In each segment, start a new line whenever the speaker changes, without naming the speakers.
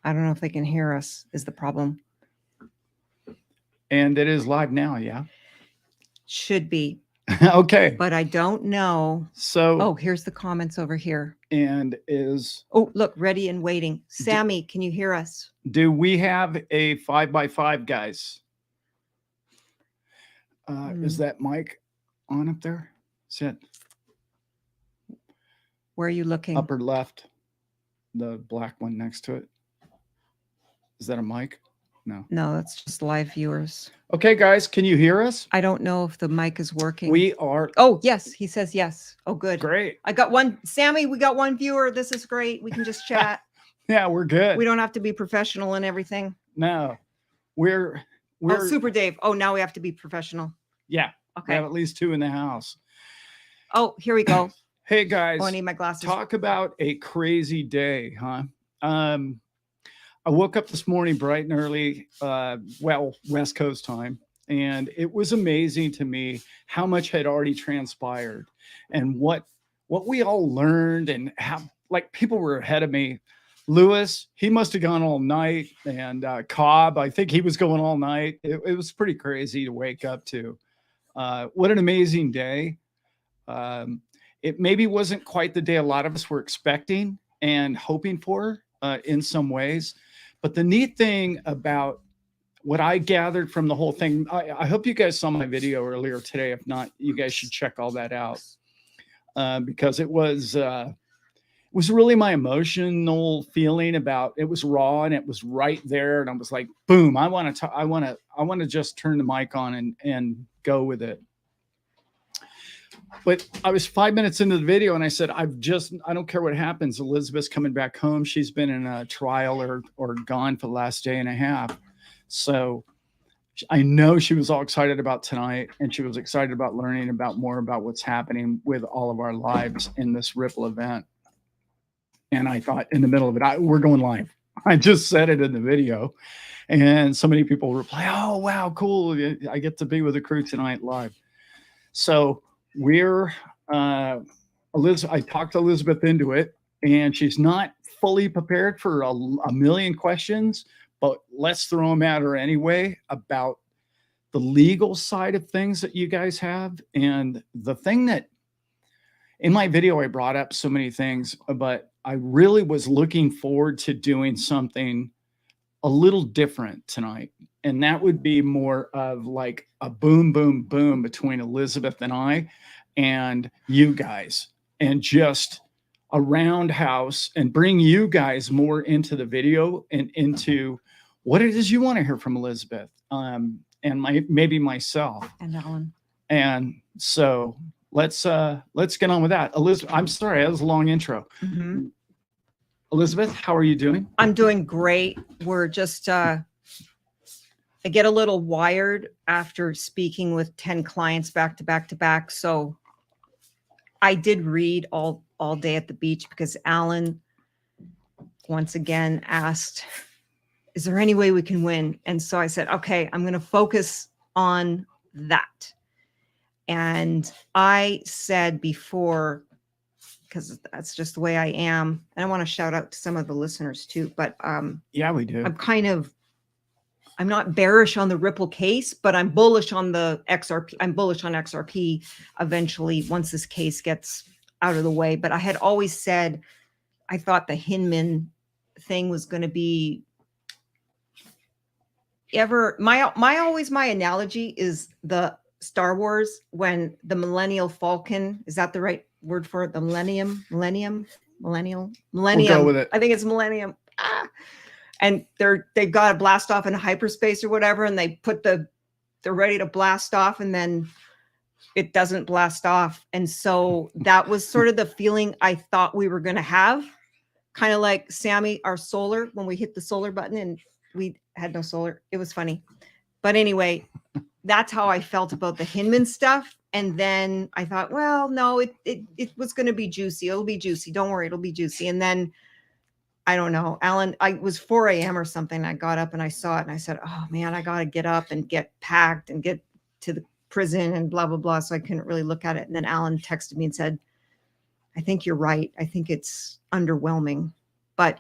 I don't know if they can hear us is the problem.
And it is live now, yeah?
Should be.
Okay.
But I don't know.
So.
Oh, here's the comments over here.
And is.
Oh, look, ready and waiting. Sammy, can you hear us?
Do we have a 5x5, guys? Is that mic on up there? Sit.
Where are you looking?
Upper left. The black one next to it. Is that a mic? No.
No, that's just live viewers.
Okay, guys, can you hear us?
I don't know if the mic is working.
We are.
Oh, yes. He says yes. Oh, good.
Great.
I got one. Sammy, we got one viewer. This is great. We can just chat.
Yeah, we're good.
We don't have to be professional and everything.
No. We're
oh, Super Dave. Oh, now we have to be professional.
Yeah.
Okay.
We have at least 2 in the house.
Oh, here we go.
Hey, guys.
Oh, I need my glasses.
Talk about a crazy day, huh? I woke up this morning bright and early, West Coast time, and it was amazing to me how much had already transpired and what we all learned, and how, like, people were ahead of me. Lewis, he must have gone all night, and Cobb, I think he was going all night. It was pretty crazy to wake up to. What an amazing day. It maybe wasn't quite the day a lot of us were expecting and hoping for in some ways. But the neat thing about what I gathered from the whole thing, I hope you guys saw my video earlier today. If not, you guys should check all that out, because it was really my emotional feeling about it. Was raw and it was right there, and I was like, boom! I want to just turn the mic on and go with it. But I was 5 minutes into the video and I said, I don't care what happens. Elizabeth's coming back home. She's been in a trial or gone for the last day and a half. So I know she was all excited about tonight, and she was excited about learning about more about what's happening with all of our lives in this Ripple event. And I thought in the middle of it, we're going live. I just said it in the video, and so many people reply, oh, wow, cool. I get to be with the crew tonight live. So we're Elizabeth. I talked Elizabeth into it, and she's not fully prepared for a million questions, but let's throw them at her anyway about the legal side of things that you guys have. And the thing that in my video, I brought up so many things, but I really was looking forward to doing something a little different tonight. And that would be more of like a boom, boom, boom between Elizabeth and I and you guys, and just a roundhouse, and bring you guys more into the video and into what it is you want to hear from Elizabeth, and maybe myself
and Allan.
And so let's get on with that. Elizabeth, I'm sorry, that was a long intro. Mm-hmm. Elizabeth, how are you doing?
I'm doing great. We're just I get a little wired after speaking with 10 clients back to back to back. So I did read all day at the beach, because Allan once again asked, is there any way we can win? And so I said, okay, I'm going to focus on that. And I said before, because that's just the way I am, and I want to shout out to some of the listeners too, but
yeah, we do.
I'm not bearish on the Ripple case, but I'm bullish on the XRP. I'm bullish on XRP eventually once this case gets out of the way. But I had always said I thought the Hinman thing was going to be my analogy is the Star Wars, when the Millennial Falcon, is that the right word for it? The Millennium.
We'll go with it.
I think it's Millennium. And they've got to blast off in hyperspace or whatever, and they're ready to blast off, and then it doesn't blast off. And so that was sort of the feeling I thought we were going to have, kind of like Sammy, our solar, when we hit the solar button and we had no solar. It was funny. But anyway, that's how I felt about the Hinman stuff. And then I thought, well, no, it was going to be juicy. It'll be juicy. Don't worry, it'll be juicy. And then I don't know, Allan, I was 4 a.m. or something. I got up and I saw it and I said, oh man, I got to get up and get packed and get to the prison and blah, blah, blah. So I couldn't really look at it. And then Allan texted me and said, I think you're right. I think it's underwhelming, but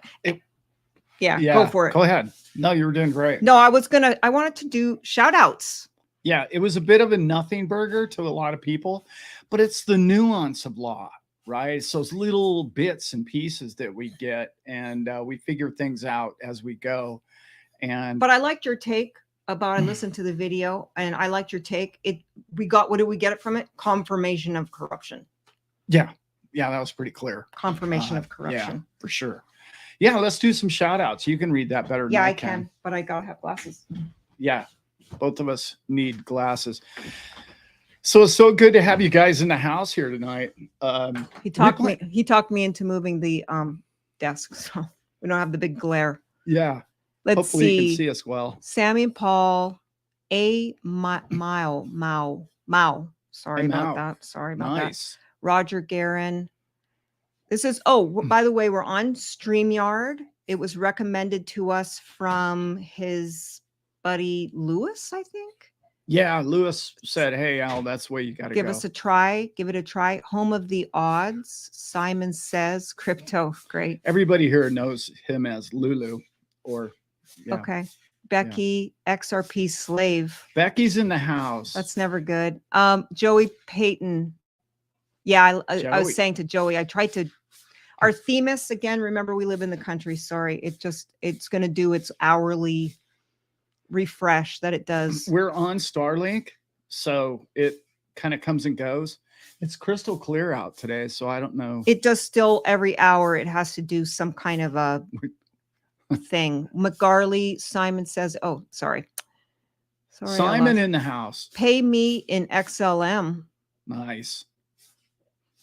Yeah,
Yeah,
go for it.
Go ahead. No, you were doing great.
No, I wanted to do shout outs.
Yeah, it was a bit of a nothing burger to a lot of people, but it's the nuance of law, right? It's those little bits and pieces that we get, and we figure things out as we go. And
But I liked your take about, I listened to the video and I liked your take. What did we get it from it? Confirmation of corruption.
yeah, that was pretty clear.
Confirmation of corruption.
Yeah, for sure. Yeah, let's do some shout outs. You can read that better than
Yeah,
I
I can, but I gotta have glasses.
Yeah, both of us need glasses. So it's so good to have you guys in the house here tonight.
He talked me into moving the desk, so we don't have the big glare.
Yeah.
Let's
Hopefully
see.
You can see us well.
Sammy and Paul, Mao. Sorry about that. Sorry about that. Roger Guerin. This is, by the way, we're on StreamYard. It was recommended to us from his buddy Lewis, I think.
Yeah, Lewis said, "Hey, Al, that's where you got to go.
Give us a try. Give it a try. Home of the odds. Simon Says crypto. Great.
Everybody here knows him as Lulu, or yeah.
Okay. Becky, XRP slave.
Becky's in the house.
That's never good. Joey Payton. Yeah, I was saying to Joey, I tried to. Our Themis again. Remember, we live in the country. Sorry, it's going to do its hourly refresh that it does.
We're on Starlink, so it kind of comes and goes. It's crystal clear out today, so I don't know.
It does still every hour. It has to do some kind of a thing. McGarley, Simon Says, oh, sorry.
Simon in the house.
Pay me in XLM.
Nice.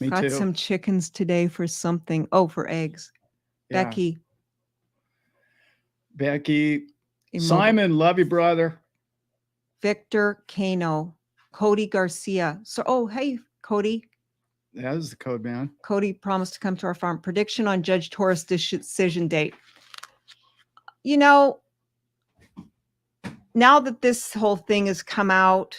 Me
Got
too.
some chickens today for something. Oh, for eggs. Yeah.
Becky. Simon, love you, brother.
Victor Kano. Cody Garcia. So, hey, Cody.
That is the code, man.
Cody promised to come to our farm. Prediction on Judge Torres' decision date. You know, now that this whole thing has come out,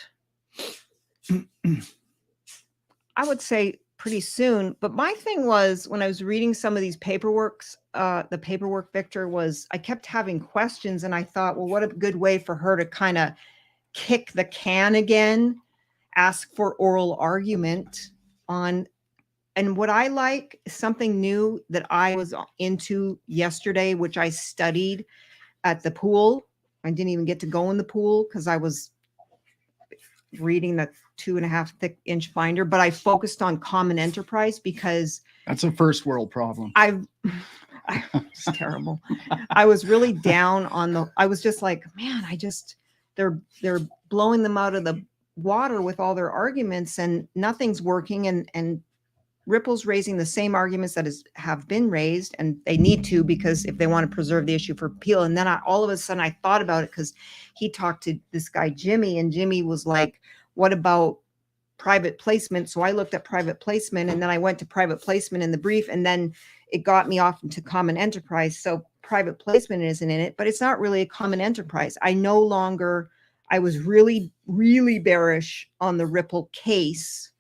I would say pretty soon. But my thing was, when I was reading some of these paperworks, the paperwork, Victor, was I kept having questions, and I thought, well, what a good way for her to kind of kick the can again, ask for oral argument on. And what I like, something new that I was into yesterday, which I studied at the pool. I didn't even get to go in the pool because I was reading the 2.5 thick inch finder, but I focused on common enterprise because
that's a first world problem.
It's terrible. I was really down on I was just like, man, they're blowing them out of the water with all their arguments and nothing's working. And Ripple's raising the same arguments that have been raised, and they need to, because if they want to preserve the issue for appeal. And then all of a sudden I thought about it because he talked to this guy, Jimmy, and Jimmy was like, what about private placement? So I looked at private placement, and then I went to private placement in the brief, and then it got me off into common enterprise. So private placement isn't in it, but it's not really a common enterprise. I was really, really bearish on the Ripple case.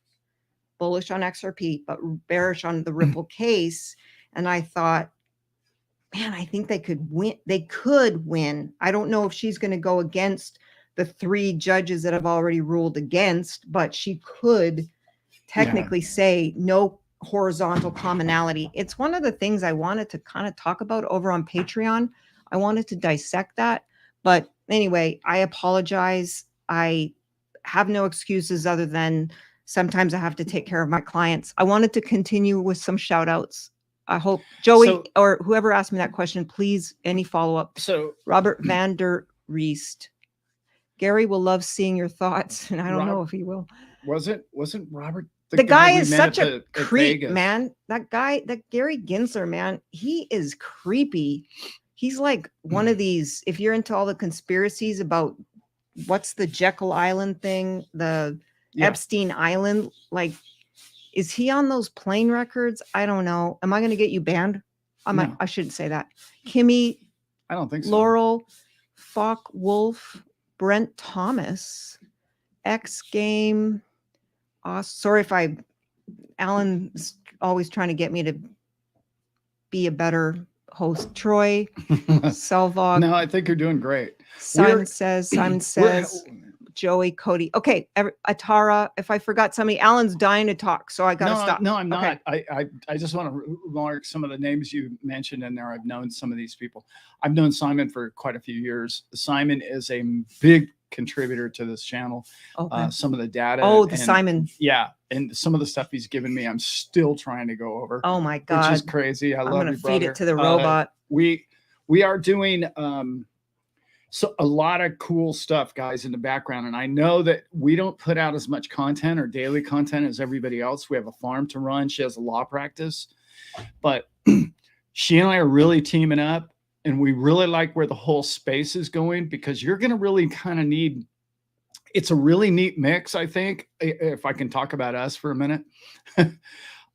Bullish on XRP, but bearish on the Ripple case. And I thought, man, I think they could win. They could win. I don't know if she's going to go against the 3 judges that have already ruled against, but she could technically say no horizontal commonality. It's one of the things I wanted to kind of talk about over on Patreon. I wanted to dissect that. But anyway, I apologize. I have no excuses other than sometimes I have to take care of my clients. I wanted to continue with some shout outs. I hope Joey or whoever asked me that question, please, any follow-up.
So
Robert van der Riest. Gary will love seeing your thoughts. And I don't know if he will.
Wasn't Robert?
The guy is such a creep, man. That guy, that Gary Gensler, man, he is creepy. He's like one of these, if you're into all the conspiracies about what's the Jekyll Island thing, the Epstein Island, like, is he on those plane records? I don't know. Am I going to get you banned? I shouldn't say that. Kimmy,
I don't think so.
Laurel, Falk Wolf, Brent Thomas, X Game. Sorry if Alan's always trying to get me to be a better host Troy, Selvog.
No, I think you're doing great.
Simon says, Joey, Cody. Okay, Atara, if I forgot somebody, Alan's dying to talk, so I got to stop.
No, I'm
Okay.
not. I just want to remark some of the names you mentioned in there. I've known some of these people. I've known Simon for quite a few years. Simon is a big contributor to this channel.
Okay.
Some of the data.
Simon.
Yeah. And some of the stuff he's given me, I'm still trying to go over.
Oh my God.
Which is crazy. I'm
going to feed it to the robot.
We are doing so a lot of cool stuff, guys, in the background. And I know that we don't put out as much content or daily content as everybody else. We have a farm to run. She has a law practice, but she and I are really teaming up, and we really like where the whole space is going, because you're going to really kind of need, it's a really neat mix. I think, if I can talk about us for a minute,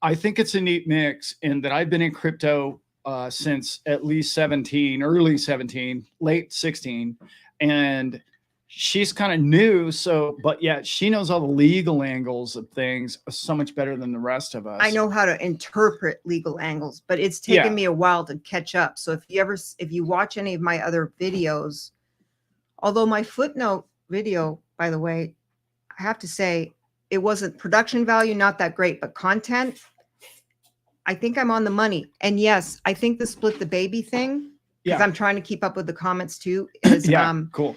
I think it's a neat mix in that I've been in crypto since at least early 17, late 16. And she's kind of new. So, but yet she knows all the legal angles of things so much better than the rest of us.
I know how to interpret legal angles, but it's taken me a while to catch up. So if you watch any of my other videos, although my footnote video, by the way, I have to say it wasn't production value, not that great, but content, I think I'm on the money. And yes, I think the split the baby thing, because I'm trying to keep up with the comments too, is
cool.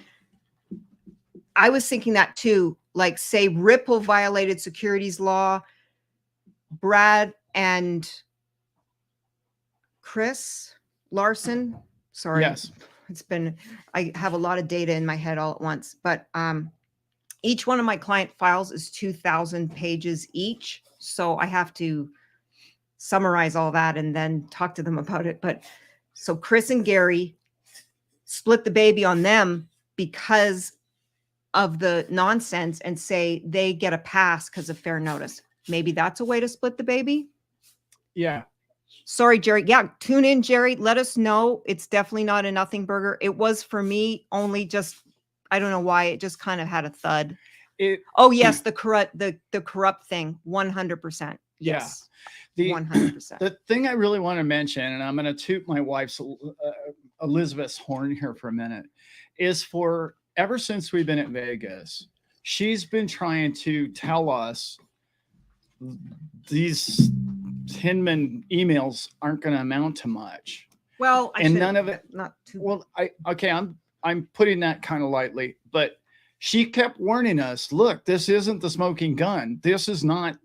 I was thinking that too, like say Ripple violated securities law, Brad and Chris Larson. Sorry.
Yes.
I have a lot of data in my head all at once, but each one of my client files is 2,000 pages each. So I have to summarize all that and then talk to them about it. But so Chris and Gary split the baby on them because of the nonsense and say they get a pass because of fair notice. Maybe that's a way to split the baby.
Yeah.
Sorry, Jerry. Yeah. Tune in, Jerry. Let us know. It's definitely not a nothing burger. It was for me only just, I don't know why. It just kind of had a thud. Yes. The corrupt thing. 100%. Yes. 100%.
The thing I really want to mention, and I'm going to toot my wife's Elizabeth's horn here for a minute, is for ever since we've been at Vegas, she's been trying to tell us these Hinman emails aren't going to amount to much.
Well,
and none of it.
Not too.
Well, I'm putting that kind of lightly, but she kept warning us. Look, this isn't the smoking gun. This is not.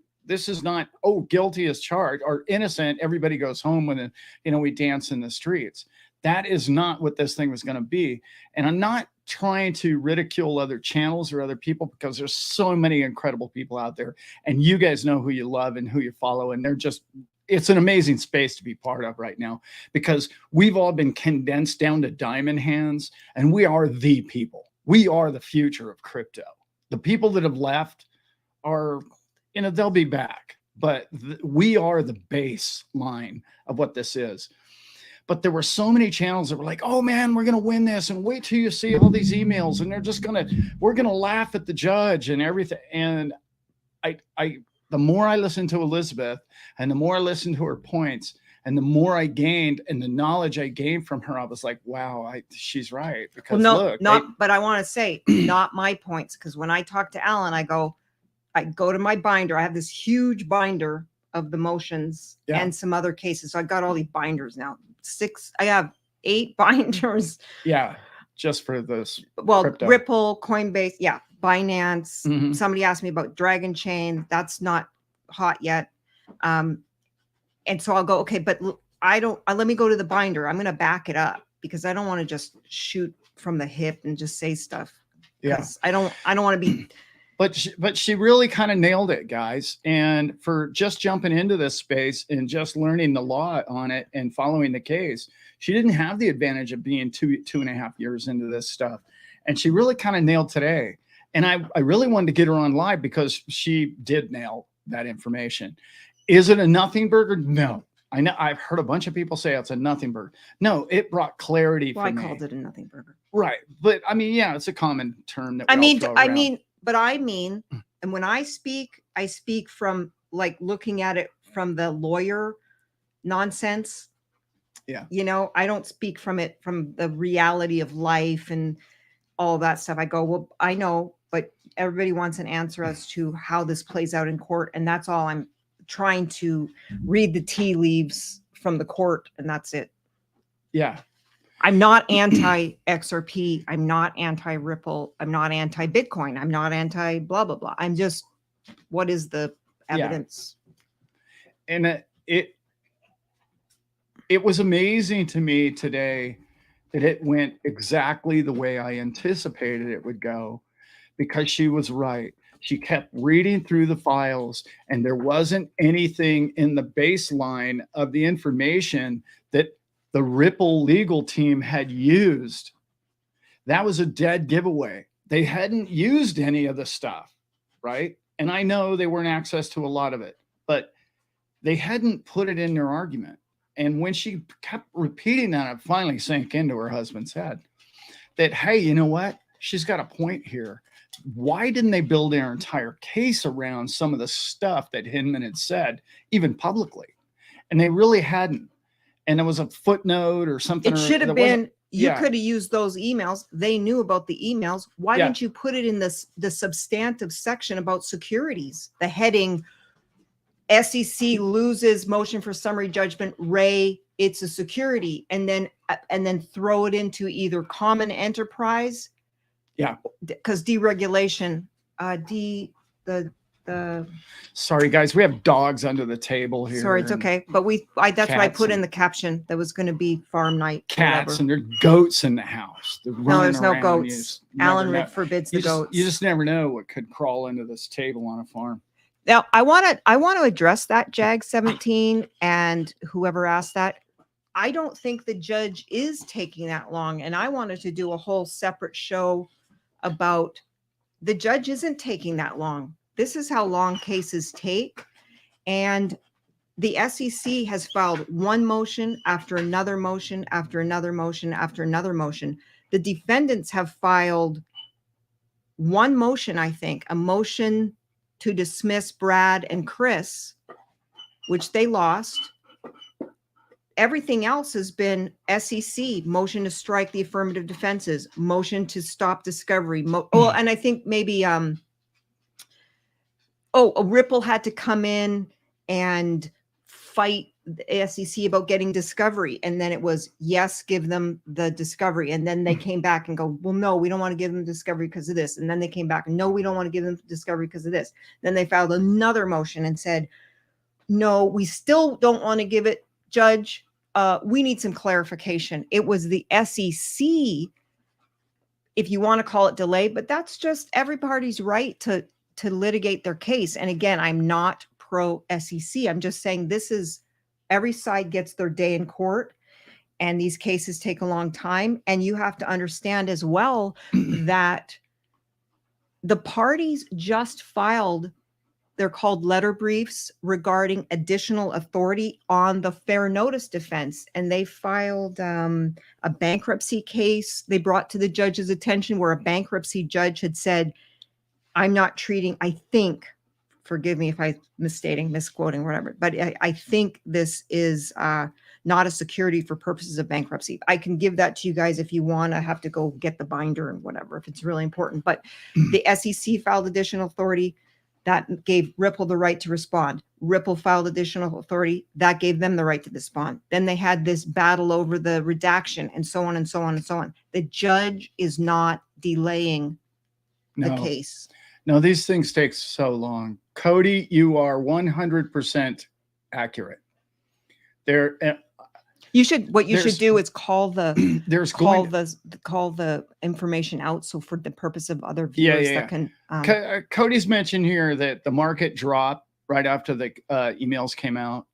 Oh, guilty as charged or innocent. Everybody goes home when we dance in the streets. That is not what this thing was going to be. And I'm not trying to ridicule other channels or other people, because there's so many incredible people out there, and you guys know who you love and who you follow. And it's an amazing space to be part of right now, because we've all been condensed down to diamond hands, and we are the people. We are the future of crypto. The people that have left are, they'll be back, but we are the baseline of what this is. But there were so many channels that were like, oh man, we're going to win this. And wait till you see all these emails. And we're going to laugh at the judge and everything. And the more I listened to Elizabeth, and the more I listened to her points, and the more I gained, and the knowledge I gained from her, I was like, wow, she's right. Because
but I want to say not my points. Because when I talk to Allan, I go to my binder. I have this huge binder of the motions and some other cases. So I got all these binders now. I have 8 binders.
Yeah. Just for this.
Well,
crypto.
Ripple, Coinbase. Yeah. Binance.
Mm-hmm.
Somebody asked me about Dragon Chain. That's not hot yet. And so I'll go, okay, but let me go to the binder. I'm going to back it up, because I don't want to just shoot from the hip and just say stuff.
Yeah.
I don't want to be.
But she really kind of nailed it, guys. And for just jumping into this space and just learning the law on it and following the case, she didn't have the advantage of being two and a half years into this stuff. And she really kind of nailed today. And I really wanted to get her on live, because she did nail that information. Is it a nothing burger? No. I know I've heard a bunch of people say it's a nothing burger. No, it brought clarity for me.
I called it a nothing burger.
Right. But I mean, yeah, it's a common term that
and when I speak from like looking at it from the lawyer nonsense.
Yeah.
You know, I don't speak from the reality of life and all that stuff. I go, well, I know, but everybody wants an answer as to how this plays out in court. And that's all. I'm trying to read the tea leaves from the court, and that's it.
Yeah.
I'm not anti XRP. I'm not anti Ripple. I'm not anti Bitcoin. I'm not anti blah, blah, blah. I'm just, what is the evidence?
Yeah. And it was amazing to me today that it went exactly the way I anticipated it would go, because she was right. She kept reading through the files, and there wasn't anything in the baseline of the information that the Ripple legal team had used. That was a dead giveaway. They hadn't used any of the stuff, right? And I know they weren't access to a lot of it, but they hadn't put it in their argument. And when she kept repeating that, it finally sank into her husband's head that, hey, you know what? She's got a point here. Why didn't they build their entire case around some of the stuff that Hinman had said, even publicly? And they really hadn't. And it was a footnote or something.
It should have been, you could have used those emails. They knew about the emails. Why didn't you put it in the substantive section about securities? The heading, SEC loses motion for summary judgment, Ray, it's a security, and then throw it into either common enterprise.
Yeah.
Because deregulation,
sorry guys, we have dogs under the table here.
Sorry, it's okay. But that's what I put in the caption. That was going to be farm night.
Cats, and there's goats in the house.
No, there's no goats. Allan forbids the goats.
You just never know what could crawl into this table on a farm.
Now, I want to address that, Jag 17, and whoever asked that. I don't think the judge is taking that long, and I wanted to do a whole separate show about the judge isn't taking that long. This is how long cases take, and the SEC has filed one motion after another motion after another motion after another motion. The defendants have filed one motion, I think, a motion to dismiss Brad and Chris, which they lost. Everything else has been SEC, motion to strike the affirmative defenses, motion to stop discovery. And I think maybe, a Ripple had to come in and fight the SEC about getting discovery. And then it was, yes, give them the discovery. And then they came back and go, well, no, we don't want to give them discovery because of this. And then they came back, no, we don't want to give them discovery because of this. Then they filed another motion and said, no, we still don't want to give it, Judge. We need some clarification. It was the SEC, if you want to call it delay, but that's just every party's right to litigate their case. And again, I'm not pro SEC. I'm just saying this is, every side gets their day in court, and these cases take a long time. And you have to understand as well that the parties just filed, they're called letter briefs regarding additional authority on the fair notice defense. And they filed a bankruptcy case they brought to the judge's attention where a bankruptcy judge had said, I'm not treating, I think, forgive me if I'm misquoting, whatever, but I think this is not a security for purposes of bankruptcy. I can give that to you guys if you want. I have to go get the binder and whatever, if it's really important. But the SEC filed additional authority. That gave Ripple the right to respond. Ripple filed additional authority. That gave them the right to respond. Then they had this battle over the redaction and so on and so on and so on. The judge is not delaying the case.
No, these things take so long. Cody, you are 100% accurate.
You should do is call the information out. So for the purpose of other viewers that can.
Cody's mentioned here that the market dropped right after the emails came out.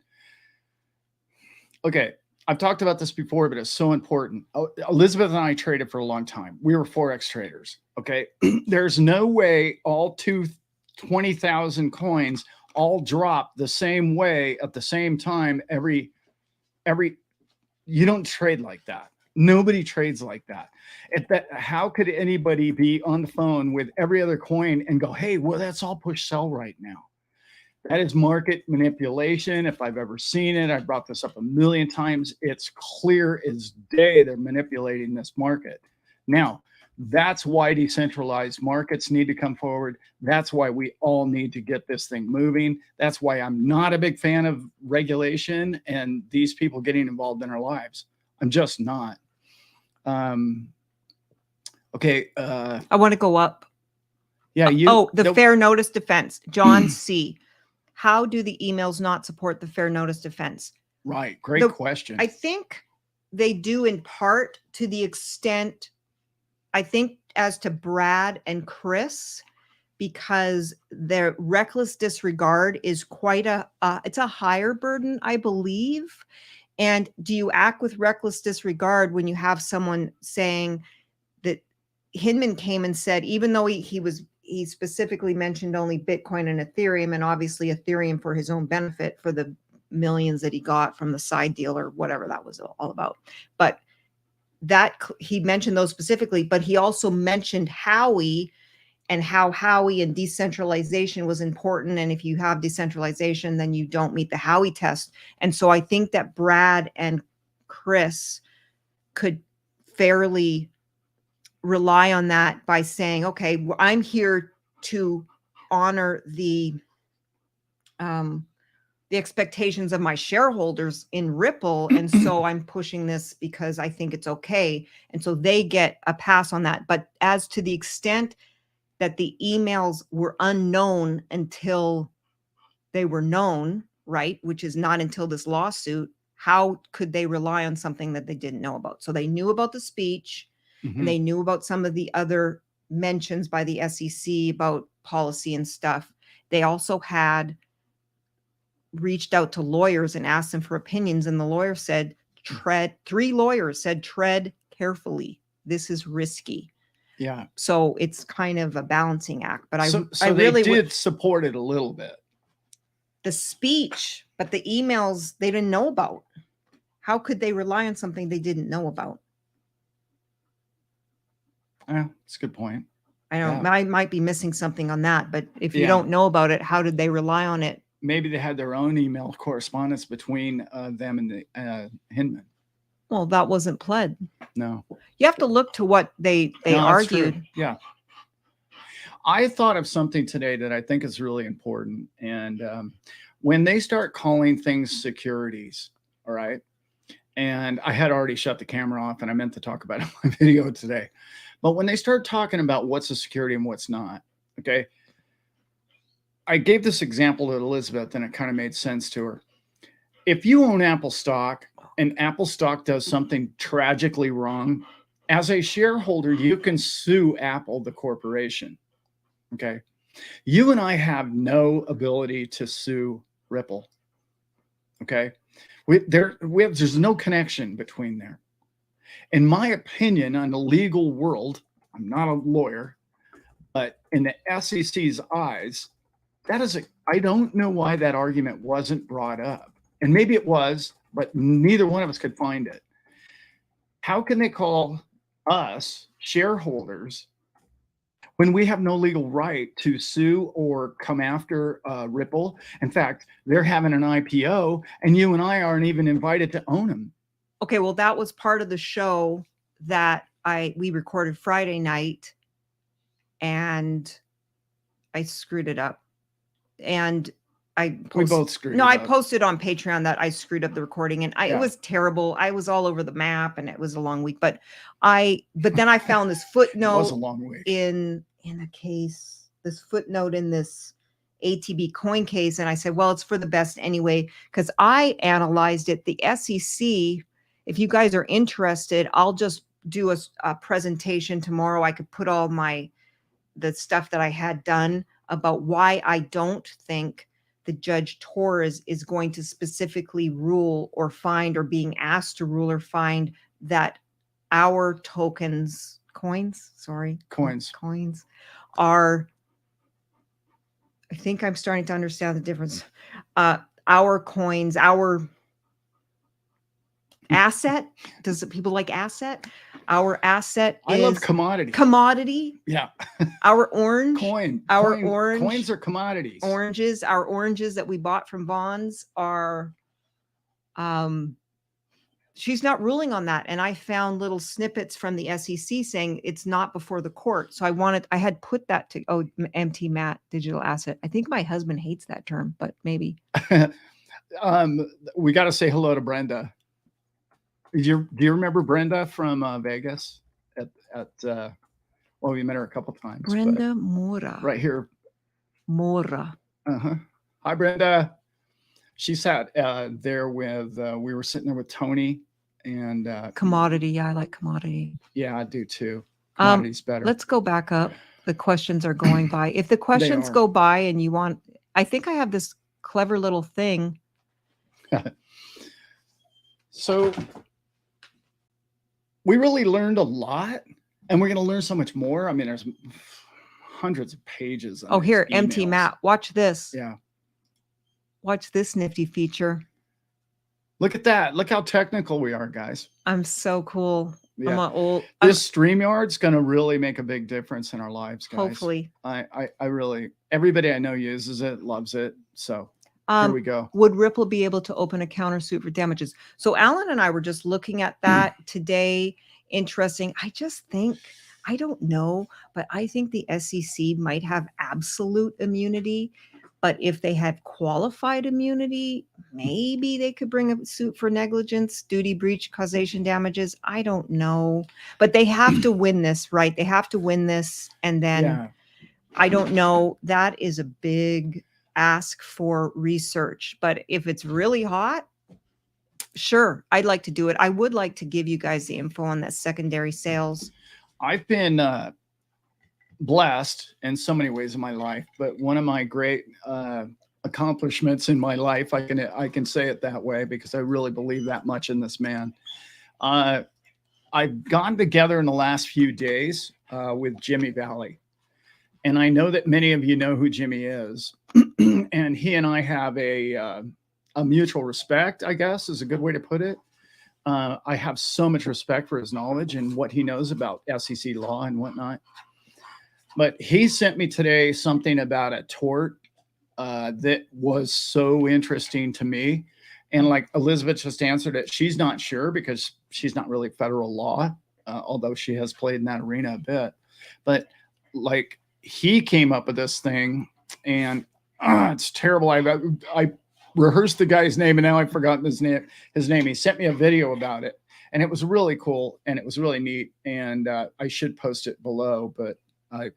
Okay, I've talked about this before, but it's so important. Elizabeth and I traded for a long time. We were Forex traders. Okay, there's no way all 20,000 coins all drop the same way at the same time. You don't trade like that. Nobody trades like that. How could anybody be on the phone with every other coin and go, hey, well, that's all push sell right now? That is market manipulation. If I've ever seen it, I brought this up a million times. It's clear as day they're manipulating this market. Now, that's why decentralized markets need to come forward. That's why we all need to get this thing moving. That's why I'm not a big fan of regulation and these people getting involved in our lives. I'm just not. Okay.
I want to go up.
Yeah.
The fair notice defense. John C. How do the emails not support the fair notice defense?
Right. Great question.
I think they do in part to the extent, I think, as to Brad and Chris, because their reckless disregard is quite it's a higher burden, I believe. And do you act with reckless disregard when you have someone saying that Hinman came and said, even though he specifically mentioned only Bitcoin and Ethereum, and obviously Ethereum for his own benefit for the millions that he got from the side deal or whatever that was all about. But that he mentioned those specifically, but he also mentioned Howey and how Howey and decentralization was important. And if you have decentralization, then you don't meet the Howey test. And so I think that Brad and Chris could fairly rely on that by saying, okay, I'm here to honor the expectations of my shareholders in Ripple. And so I'm pushing this because I think it's okay. And so they get a pass on that. But as to the extent that the emails were unknown until they were known, right, which is not until this lawsuit, how could they rely on something that they didn't know about? So they knew about the speech, and they knew about some of the other mentions by the SEC about policy and stuff. They also had reached out to lawyers and asked them for opinions, and the lawyer said, three lawyers said, tread carefully. This is risky.
Yeah.
So it's kind of a balancing act. But I
they
really
did support it a little bit.
The speech, but the emails they didn't know about. How could they rely on something they didn't know about?
Yeah, that's a good point.
I don't. I might be missing something on that. But if you don't know about it, how did they rely on it?
Maybe they had their own email correspondence between them and the Hinman.
Well, that wasn't pled.
No.
You have to look to what they argued.
Yeah. I thought of something today that I think is really important. And when they start calling things securities, all right, and I had already shut the camera off and I meant to talk about it in my video today. But when they start talking about what's a security and what's not, okay, I gave this example to Elizabeth and it kind of made sense to her. If you own Apple stock and Apple stock does something tragically wrong, as a shareholder, you can sue Apple, the corporation. Okay. You and I have no ability to sue Ripple. Okay. There's no connection between there. In my opinion, on the legal world, I'm not a lawyer, but in the SEC's eyes, I don't know why that argument wasn't brought up. And maybe it was, but neither one of us could find it. How can they call us shareholders when we have no legal right to sue or come after Ripple? In fact, they're having an IPO and you and I aren't even invited to own them.
Okay, well, that was part of the show that we recorded Friday night, and I screwed it up. And
we both screwed it up.
I posted on Patreon that I screwed up the recording, and it was terrible. I was all over the map, and it was a long week. But then I found this footnote.
It was a long week.
in a case. This footnote in this ATB coin case, and I said, well, it's for the best anyway, because I analyzed it. The SEC. If you guys are interested, I'll just do a presentation tomorrow. I could put all the stuff that I had done about why I don't think the Judge Torres is going to specifically rule or find, or being asked to rule or find, that our coins are, I think I'm starting to understand the difference. Our coins, our asset. Does people like asset? Our asset
I
is
love commodity.
commodity.
Yeah.
Our orange.
Coins are commodities.
Oranges. Our oranges that we bought from bonds are, she's not ruling on that. And I found little snippets from the SEC saying it's not before the court. So I had put that to, MT Matt, digital asset. I think my husband hates that term, but maybe.
We got to say hello to Brenda. Do you remember Brenda from Vegas? Well, we met her a couple times.
Brenda Mora.
Right here.
Mora.
Hi, Brenda. She sat there with, we were sitting there with Tony and
commodity. Yeah, I like commodity.
Yeah, I do too. Commodity's better.
Let's go back up. The questions are going by. If the questions go by and you want, I think I have this clever little thing.
So we really learned a lot, and we're going to learn so much more. I mean, there's hundreds of pages.
Oh, here, MT Matt, watch this.
Yeah.
Watch this nifty feature.
Look at that. Look how technical we are, guys.
I'm so cool.
Yeah.
I'm old.
This StreamYard's going to really make a big difference in our lives, guys.
Hopefully.
I really, everybody I know uses it, loves it. So here we go.
Would Ripple be able to open a countersuit for damages? So Allan and I were just looking at that today. Interesting. I just think, I don't know, but I think the SEC might have absolute immunity. But if they had qualified immunity, maybe they could bring a suit for negligence, duty breach, causation damages. I don't know. But they have to win this, right? They have to win this. And then I don't know. That is a big ask for research. But if it's really hot, sure, I'd like to do it. I would like to give you guys the info on that secondary sales.
I've been blessed in so many ways in my life, but one of my great accomplishments in my life, I can say it that way because I really believe that much in this man. I've gone together in the last few days with Jimmy Valley, and I know that many of you know who Jimmy is, and he and I have a mutual respect, I guess is a good way to put it. I have so much respect for his knowledge and what he knows about SEC law and whatnot. But he sent me today something about a tort that was so interesting to me. And like Elizabeth just answered it, she's not sure because she's not really federal law, although she has played in that arena a bit. But like he came up with this thing and it's terrible. I rehearsed the guy's name and now I've forgotten his name. He sent me a video about it and it was really cool and it was really neat. And I should post it below, but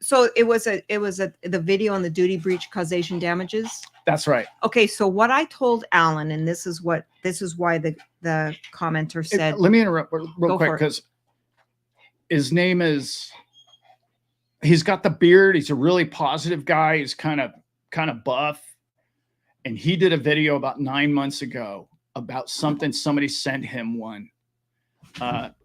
so it was the video on the duty breach causation damages.
That's right.
Okay. So what I told Allan, and this is why the commenter said,
let me interrupt real quick because his name is, he's got the beard. He's a really positive guy. He's kind of buff. And he did a video about 9 months ago about something somebody sent him one.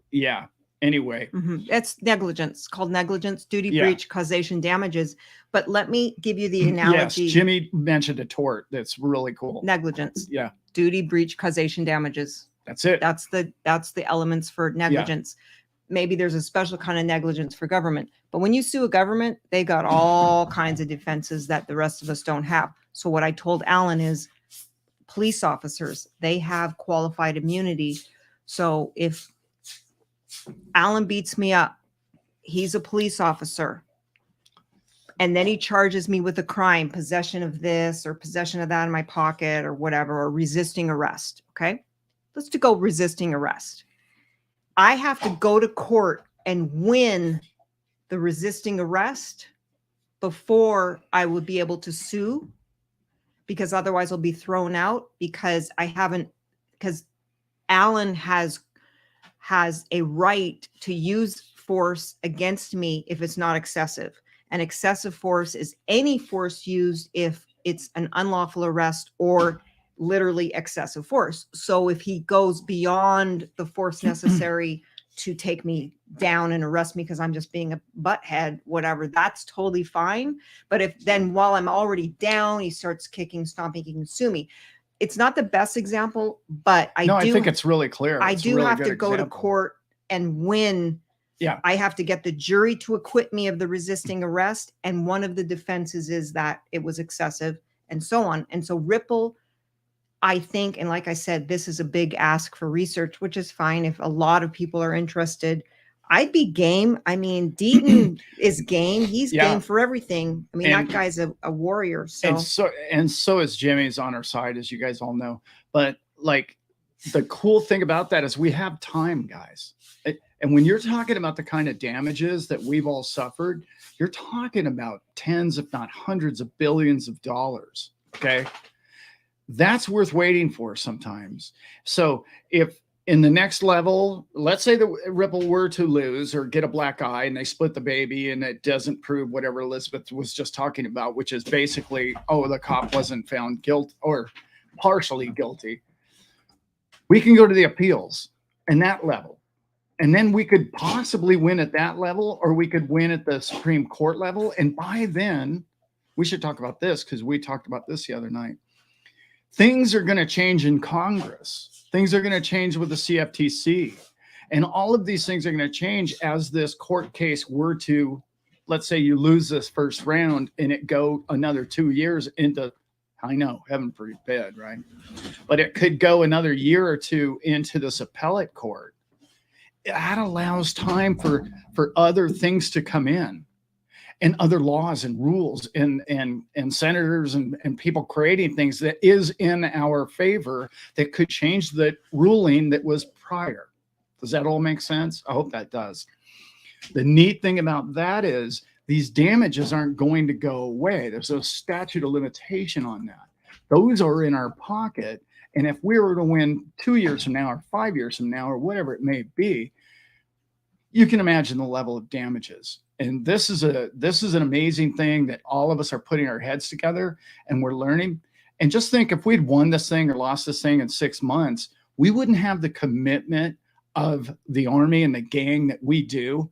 Yeah. Anyway,
that's negligence, called negligence, duty breach, causation damages. But let me give you the analogy.
Yes, Jimmy mentioned a tort. That's really cool.
Negligence.
Yeah.
Duty breach, causation damages.
That's it.
That's the elements for negligence. Yeah. Maybe there's a special kind of negligence for government. But when you sue a government, they got all kinds of defenses that the rest of us don't have. So what I told Allan is police officers, they have qualified immunity. So if Allan beats me up, he's a police officer, and then he charges me with a crime, possession of this or possession of that in my pocket or whatever, or resisting arrest. Okay, let's go resisting arrest. I have to go to court and win the resisting arrest before I would be able to sue, because otherwise I'll be thrown out because Allan has a right to use force against me if it's not excessive. And excessive force is any force used if it's an unlawful arrest or literally excessive force. So if he goes beyond the force necessary to take me down and arrest me because I'm just being a butthead, whatever, that's totally fine. But if then while I'm already down, he starts kicking, stomping, he can sue me. It's not the best example, but I think it's really clear. I do have to go to court and win
Yeah.
I have to get the jury to acquit me of the resisting arrest. And one of the defenses is that it was excessive and so on. And so Ripple, I think, and like I said, this is a big ask for research, which is fine if a lot of people are interested. I'd be game. I mean, Deaton is game. He's game for everything. I mean, that guy's a warrior.
And so is Jimmy's on our side, as you guys all know. But like the cool thing about that is we have time, guys. And when you're talking about the kind of damages that we've all suffered, you're talking about tens, if not hundreds of billions of dollars. Okay. That's worth waiting for sometimes. So if in the next level, let's say the Ripple were to lose or get a black eye and they split the baby and it doesn't prove whatever Elizabeth was just talking about, which is basically, oh, the cop wasn't found guilty or partially guilty. We can go to the appeals and that level. And then we could possibly win at that level, or we could win at the Supreme Court level. And by then, we should talk about this because we talked about this the other night. Things are going to change in Congress. Things are going to change with the CFTC. And all of these things are going to change as this court case were to, let's say you lose this first round and it go another 2 years into, I know, heaven forbid, right? But it could go another year or two into this appellate court. That allows time for other things to come in. And other laws and rules and senators and people creating things that is in our favor that could change the ruling that was prior. Does that all make sense? I hope that does. The neat thing about that is these damages aren't going to go away. There's a statute of limitation on that. Those are in our pocket. And if we were to win 2 years from now or 5 years from now or whatever it may be, you can imagine the level of damages. And this is an amazing thing that all of us are putting our heads together and we're learning. And just think, if we'd won this thing or lost this thing in 6 months, we wouldn't have the commitment of the army and the gang that we do.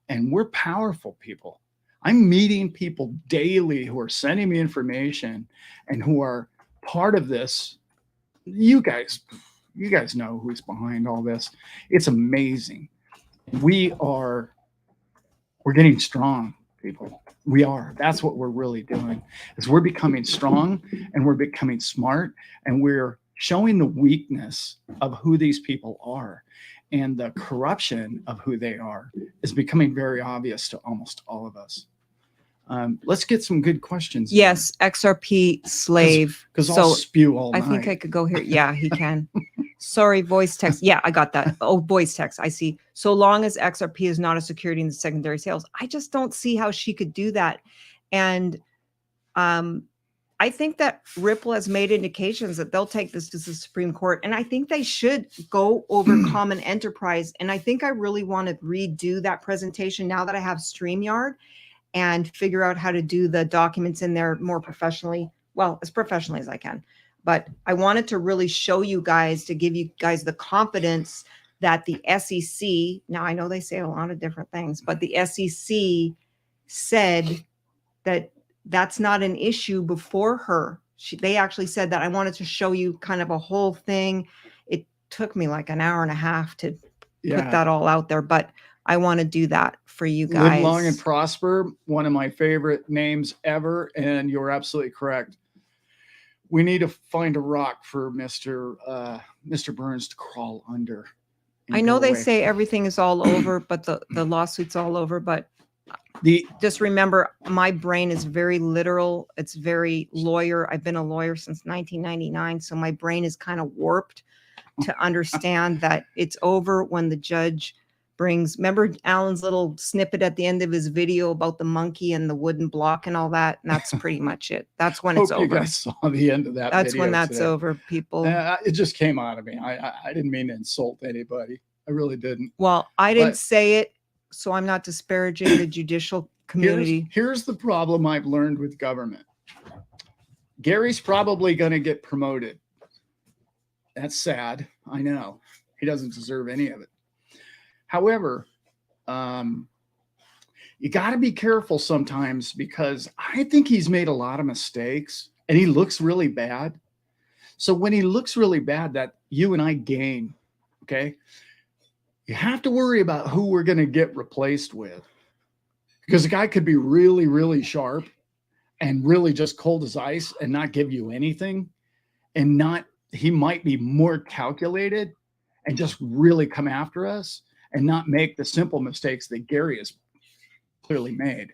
And we're powerful people. I'm meeting people daily who are sending me information and who are part of this. You guys know who's behind all this. It's amazing. We're getting strong, people. We are. That's what we're really doing, is we're becoming strong and we're becoming smart and we're showing the weakness of who these people are, and the corruption of who they are is becoming very obvious to almost all of us. Let's get some good questions.
Yes, XRP slave.
Because I'll spew all night.
I think I could go here. Yeah, he can. Sorry, voice text. Yeah, I got that. Oh, voice text. I see. So long as XRP is not a security in the secondary sales, I just don't see how she could do that. And I think that Ripple has made indications that they'll take this to the Supreme Court. And I think they should go over common enterprise. And I think I really want to redo that presentation now that I have StreamYard, and figure out how to do the documents in there more professionally. Well, as professionally as I can. But I wanted to really show you guys, to give you guys the confidence that the SEC, now I know they say a lot of different things, but the SEC said that that's not an issue before her. They actually said that. I wanted to show you kind of a whole thing. It took me like an hour and a half to put that all out there, but I want to do that for you guys.
Live long and prosper. One of my favorite names ever. And you're absolutely correct. We need to find a rock for Mr. Burns to crawl under.
I know they say everything is all over, but the lawsuit's all over. But just remember, my brain is very literal. It's very lawyer. I've been a lawyer since 1999. So my brain is kind of warped to understand that it's over when the judge brings, remember Allan's little snippet at the end of his video about the monkey and the wooden block and all that? And that's pretty much it. That's when it's over.
You guys saw the end of that
That's
video
when that's
today.
Over, people.
It just came out of me. I didn't mean to insult anybody. I really didn't.
Well, I didn't say it, so I'm not disparaging the judicial community.
Here's the problem I've learned with government. Gary's probably going to get promoted. That's sad. I know. He doesn't deserve any of it. However, you got to be careful sometimes, because I think he's made a lot of mistakes and he looks really bad. So when he looks really bad, that you and I gain, okay? you have to worry about who we're going to get replaced with, because the guy could be really, really sharp and really just cold as ice and not give you anything, and he might be more calculated and just really come after us and not make the simple mistakes that Gary has clearly made.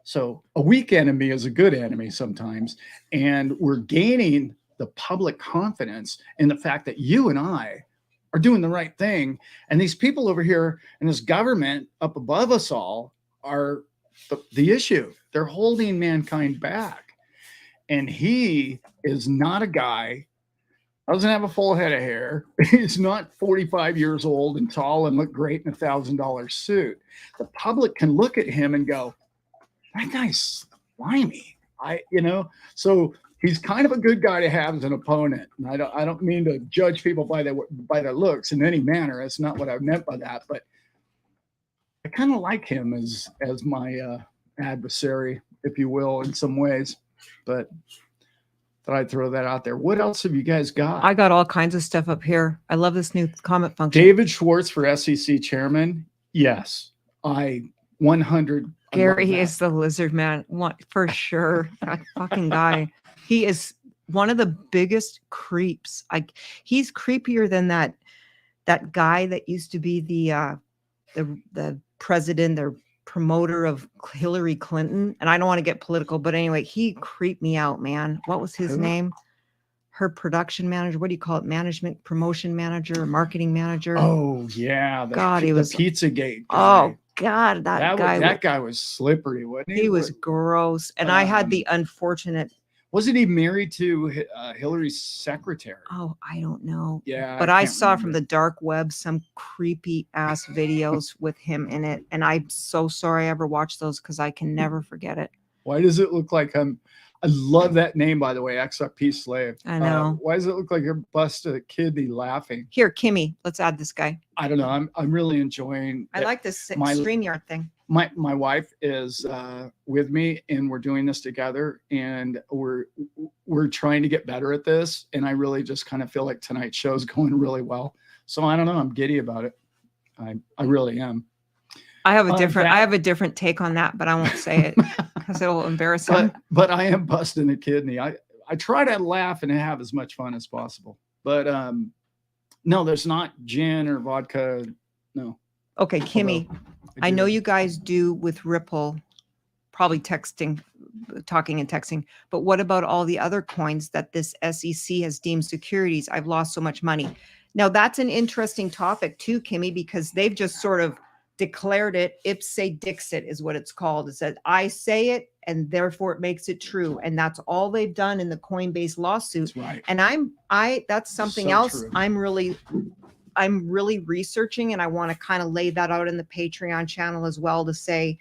So a weak enemy is a good enemy sometimes. And we're gaining the public confidence in the fact that you and I are doing the right thing. And these people over here in this government up above us all are the issue. They're holding mankind back. And he is not a guy, doesn't have a full head of hair. He's not 45 years old and tall and look great in $1,000 suit. The public can look at him and go, that guy's slimy. So he's kind of a good guy to have as an opponent. And I don't mean to judge people by their looks in any manner. That's not what I meant by that. But I kind of like him as my adversary, if you will, in some ways. But thought I'd throw that out there. What else have you guys got?
I got all kinds of stuff up here. I love this new comment function.
David Schwartz for SEC chairman. Yes, 100.
Gary is the lizard man, for sure. That fucking guy. He is one of the biggest creeps. He's creepier than that guy that used to be the president or promoter of Hillary Clinton. And I don't want to get political, but anyway, he creeped me out, man. What was his name? Her production manager. What do you call it? Management, promotion manager, marketing manager.
Oh yeah,
he was
the Pizzagate guy.
Oh God, that guy was
slippery, wasn't he?
He was gross. And I had the unfortunate.
Wasn't he married to Hillary's secretary?
Oh, I don't know.
Yeah.
But I saw from the dark web some creepy ass videos with him in it. And I'm so sorry I ever watched those because I can never forget it.
Why does it look like I love that name, by the way, XRP Slave.
I know.
Why does it look like you're busted a kidney laughing?
Here, Kimmy, let's add this guy.
I don't know. I'm really enjoying.
I like this StreamYard thing.
My wife is with me, and we're doing this together, and we're trying to get better at this. And I really just kind of feel like tonight's show is going really well. So I don't know. I'm giddy about it. I really am.
I have a different take on that, but I won't say it because it'll embarrass him.
But I am busting a kidney. I try to laugh and have as much fun as possible. But no, there's not gin or vodka. No.
Okay, Kimmy, I know you guys do with Ripple, probably talking and texting, but what about all the other coins that this SEC has deemed securities? I've lost so much money. Now, that's an interesting topic too, Kimmy, because they've just sort of declared it. Ipse dixit is what it's called. It says, I say it, and therefore it makes it true. And that's all they've done in the Coinbase lawsuit.
That's right.
And that's something
So
else
true.
I'm really researching, and I want to kind of lay that out in the Patreon channel as well, to say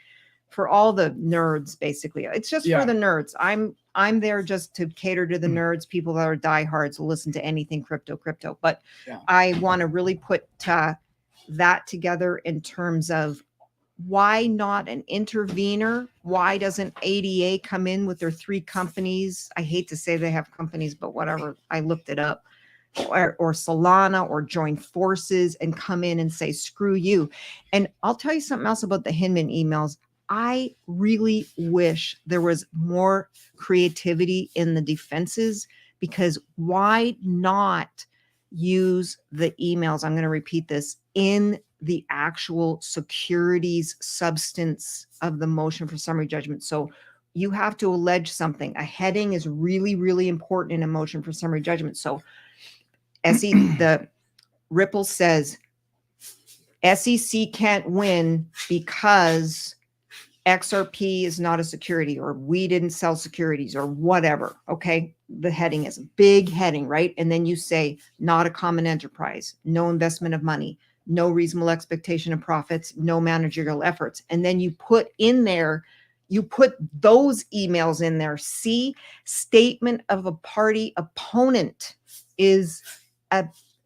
for all the nerds, basically. It's just for the nerds. I'm there just to cater to the nerds, people that are diehards will listen to anything crypto. But I want to really put that together in terms of why not an intervener? Why doesn't ADA come in with their 3 companies? I hate to say they have companies, but whatever. I looked it up. Or Solana, or join forces and come in and say, screw you. And I'll tell you something else about the Hinman emails. I really wish there was more creativity in the defenses, because why not use the emails? I'm going to repeat this in the actual securities substance of the motion for summary judgment. So you have to allege something. A heading is really, really important in a motion for summary judgment. So the Ripple says SEC can't win because XRP is not a security, or we didn't sell securities, or whatever. Okay. The heading is a big heading, right? And then you say not a common enterprise, no investment of money, no reasonable expectation of profits, no managerial efforts. And then you put those emails in there. See, statement of a party opponent is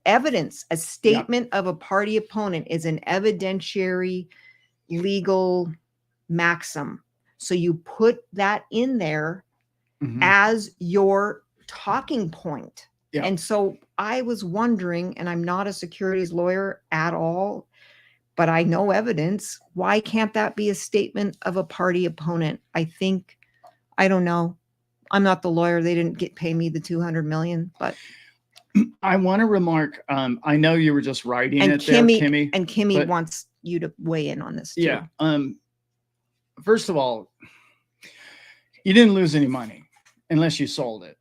evidence. A statement of a party opponent is an evidentiary legal maxim. So you put that in there as your talking point. And so I was wondering, and I'm not a securities lawyer at all, but I know evidence. Why can't that be a statement of a party opponent? I don't know. I'm not the lawyer. They didn't pay me the 200 million, but
I want to remark, I know you were just writing
and
it
Kimmy,
there, Kimmy.
and Kimmy
but
wants you to weigh in on this too.
yeah. First of all, you didn't lose any money unless you sold it.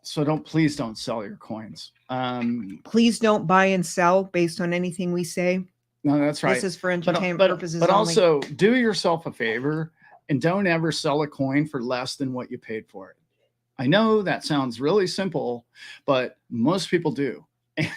So please don't sell your coins.
Please don't buy and sell based on anything we say.
No, that's right.
This is for entertainment purposes
but
only.
also do yourself a favor and don't ever sell a coin for less than what you paid for it. I know that sounds really simple, but most people do.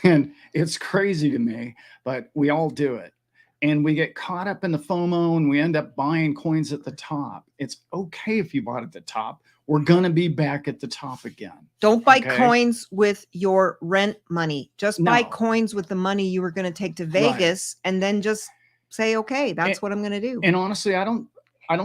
And it's crazy to me, but we all do it. And we get caught up in the FOMO and we end up buying coins at the top. It's okay if you bought at the top. We're going to be back at the top again.
Don't buy coins with your rent money. Just buy
No.
coins with the money you were going to take to Vegas, and then just say, okay, that's what I'm going to do.
And honestly, I don't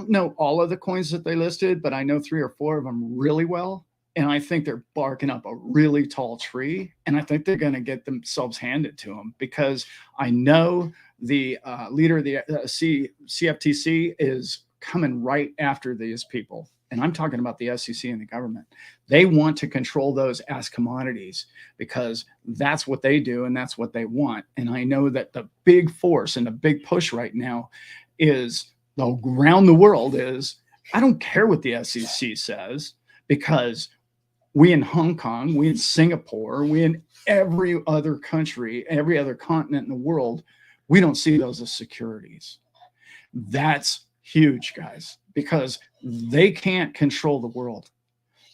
know all of the coins that they listed, but I know 3 or 4 of them really well. And I think they're barking up a really tall tree. And I think they're going to get themselves handed to them, because I know the leader of the CFTC is coming right after these people. And I'm talking about the SEC and the government. They want to control those as commodities because that's what they do and that's what they want. And I know that the big force and the big push right now is around the world is, I don't care what the SEC says, because we in Hong Kong, we in Singapore, we in every other country, every other continent in the world, we don't see those as securities. That's huge, guys, because they can't control the world.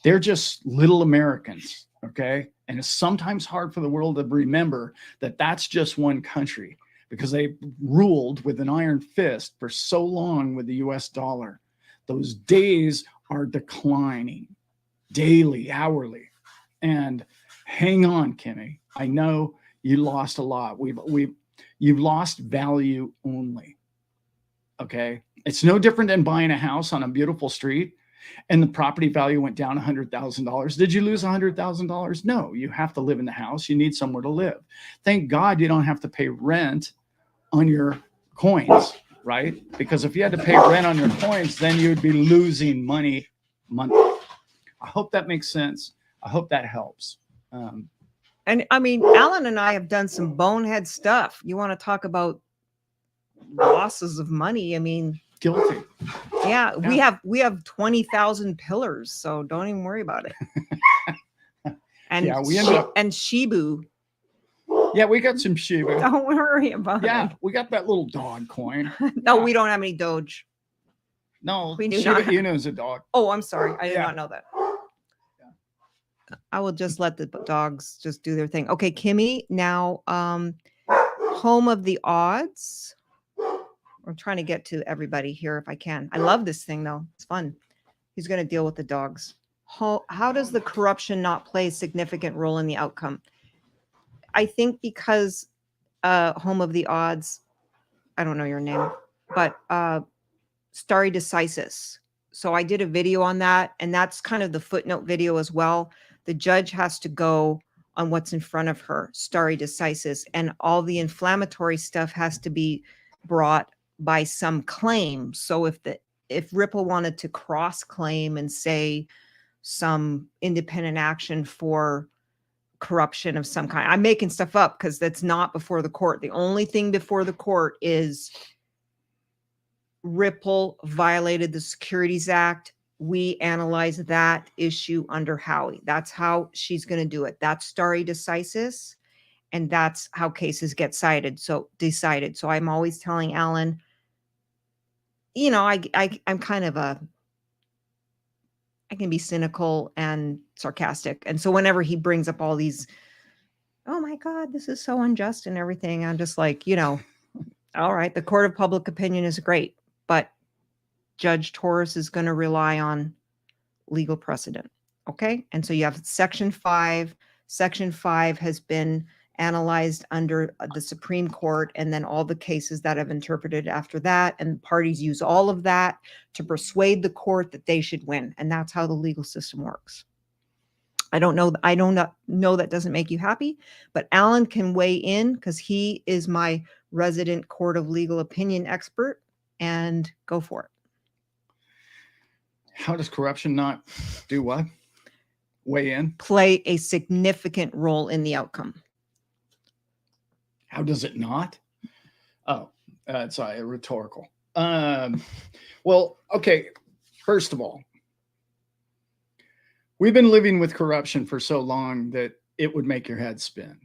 They're just little Americans, okay? And it's sometimes hard for the world to remember that that's just one country, because they ruled with an iron fist for so long with the US dollar. Those days are declining daily, hourly. And hang on, Kimmy. I know you lost a lot. You've lost value only. Okay. It's no different than buying a house on a beautiful street and the property value went down $100,000. Did you lose $100,000? No, you have to live in the house. You need somewhere to live. Thank God you don't have to pay rent on your coins, right? Because if you had to pay rent on your coins, then you'd be losing money monthly. I hope that makes sense. I hope that helps.
And I mean, Allan and I have done some bonehead stuff. You want to talk about losses of money? I mean,
guilty.
Yeah, we have 20,000 pillars, so don't even worry about it. And
yeah, we ended up,
and Shibu.
Yeah, we got some Shibu.
Don't worry about it.
Yeah, we got that little dog coin.
No, we don't have any Doge.
No,
we do
Shiba
not.
Inu is a dog.
Oh, I'm sorry. I did not know that. I will just let the dogs just do their thing. Okay, Kimmy, now home of the odds. I'm trying to get to everybody here if I can. I love this thing though. It's fun. He's going to deal with the dogs. How does the corruption not play a significant role in the outcome? I think because home of the odds, I don't know your name, but stare decisis. So I did a video on that, and that's kind of the footnote video as well. The judge has to go on what's in front of her, stare decisis, and all the inflammatory stuff has to be brought by some claim. So if Ripple wanted to cross claim and say some independent action for corruption of some kind, I'm making stuff up because that's not before the court. The only thing before the court is Ripple violated the Securities Act. We analyze that issue under Howie. That's how she's going to do it. That's stare decisis, and that's how cases get decided. So I'm always telling Allan, you know, I'm kind of I can be cynical and sarcastic. And so whenever he brings up all these, oh my God, this is so unjust and everything, I'm just like, you know, all right, the court of public opinion is great, but Judge Torres is going to rely on legal precedent. Okay. And so you have Section 5. Section 5 has been analyzed under the Supreme Court, and then all the cases that have interpreted after that. And parties use all of that to persuade the court that they should win. And that's how the legal system works. I don't know. I don't know that doesn't make you happy, but Allan can weigh in because he is my resident court of legal opinion expert, and go for it.
How does corruption not do what? Weigh in?
Play a significant role in the outcome.
How does it not? Oh, it's rhetorical. Well, okay. First of all, we've been living with corruption for so long that it would make your head spin.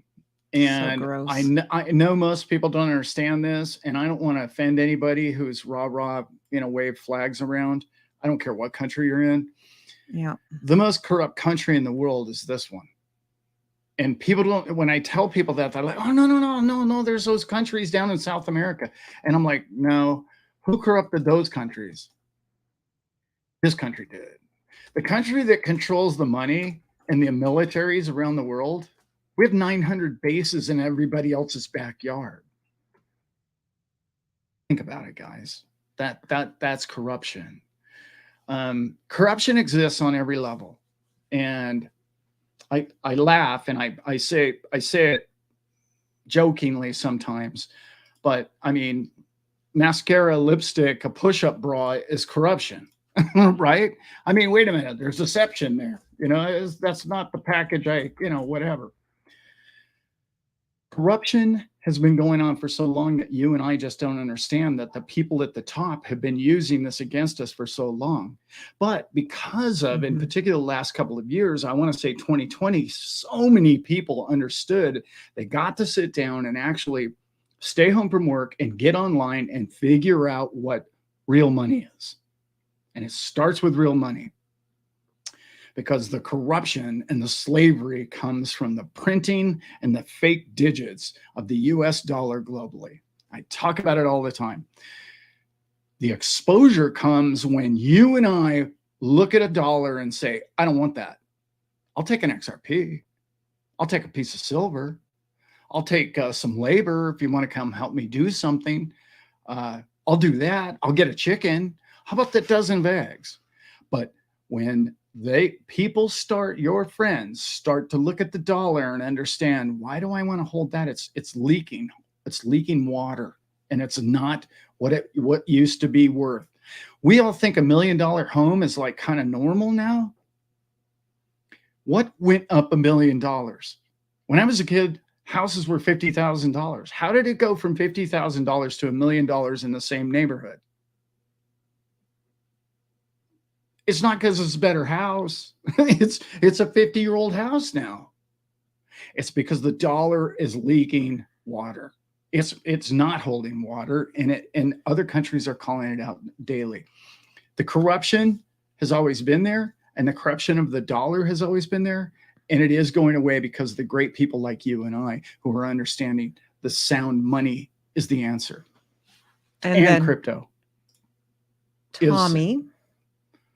And
So
I know most people don't understand this, and I don't want to offend anybody who's rah, wave flags around. I don't care what country you're in.
Yeah.
The most corrupt country in the world is this one. And people don't, when I tell people that, they're like, oh, no, there's those countries down in South America. And I'm like, no, who corrupted those countries? This country did. The country that controls the money and the militaries around the world, we have 900 bases in everybody else's backyard. Think about it, guys. That's corruption. Corruption exists on every level. And I laugh and I say it jokingly sometimes, but I mean, mascara, lipstick, a push-up bra is corruption, right? I mean, wait a minute, there's deception there. That's not the package whatever. Corruption has been going on for so long that you and I just don't understand that the people at the top have been using this against us for so long. But because of, in particular, the last couple of years, I want to say 2020, so many people understood they got to sit down and actually stay home from work and get online and figure out what real money is. And it starts with real money. Because the corruption and the slavery comes from the printing and the fake digits of the US dollar globally. I talk about it all the time. The exposure comes when you and I look at a dollar and say, I don't want that. I'll take an XRP. I'll take a piece of silver. I'll take some labor if you want to come help me do something. I'll do that. I'll get a chicken. How about that dozen of eggs? But when your friends start to look at the dollar and understand, why do I want to hold that? It's leaking water, and it's not what used to be worth. We all think $1 million home is like kind of normal now. What went up $1 million? When I was a kid, houses were $50,000. How did it go from $50,000 to $1 million in the same neighborhood? It's not because it's a better house. It's a 50-year-old house now. It's because the dollar is leaking water. It's not holding water, and other countries are calling it out daily. The corruption has always been there, and the corruption of the dollar has always been there, and it is going away because the great people like you and I who are understanding the sound money is the answer. And crypto.
Tommy,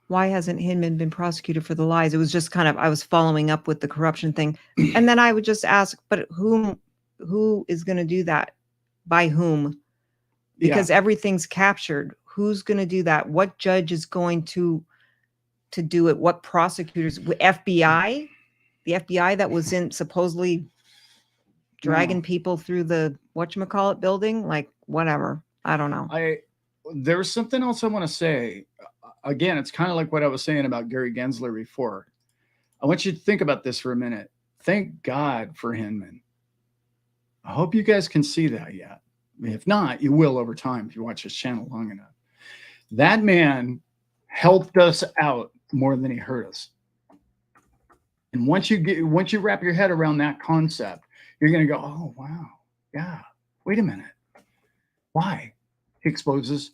why hasn't Hinman been prosecuted for the lies? It was just kind of, I was following up with the corruption thing. And then I would just ask, but who is going to do that? By whom? Because everything's captured. Who's going to do that? What judge is going to do it? What prosecutors? FBI? The FBI that was in supposedly dragging people through the whatchamacallit building? Like, whatever. I don't know.
There's something else I want to say. Again, it's kind of like what I was saying about Gary Gensler before. I want you to think about this for a minute. Thank God for Hinman. I hope you guys can see that yet. If not, you will over time if you watch this channel long enough. That man helped us out more than he hurt us. And once you wrap your head around that concept, you're going to go, oh, wow. Yeah. Wait a minute. Why? He exposes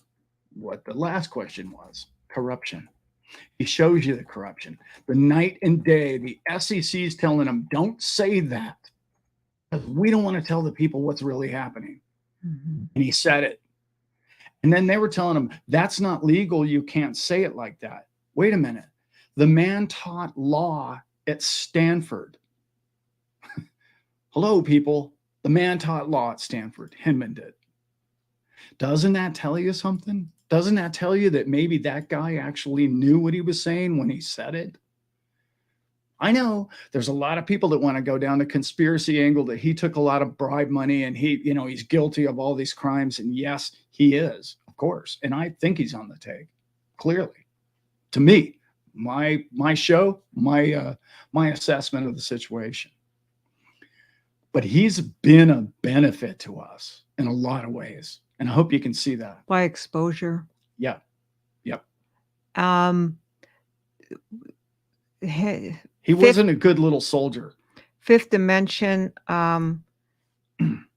what the last question was. Corruption. He shows you the corruption. The night and day, the SEC is telling them, don't say that, because we don't want to tell the people what's really happening. And he said it. And then they were telling him, that's not legal. You can't say it like that. Wait a minute. The man taught law at Stanford. Hello, people. The man taught law at Stanford. Hinman did. Doesn't that tell you something? Doesn't that tell you that maybe that guy actually knew what he was saying when he said it? I know there's a lot of people that want to go down the conspiracy angle that he took a lot of bribe money and he's guilty of all these crimes. And yes, he is, of course. And I think he's on the take, clearly. To me, my show, my assessment of the situation. But he's been a benefit to us in a lot of ways. And I hope you can see that.
By exposure.
Yeah. Yep. He wasn't a good little soldier.
Fifth Dimension. When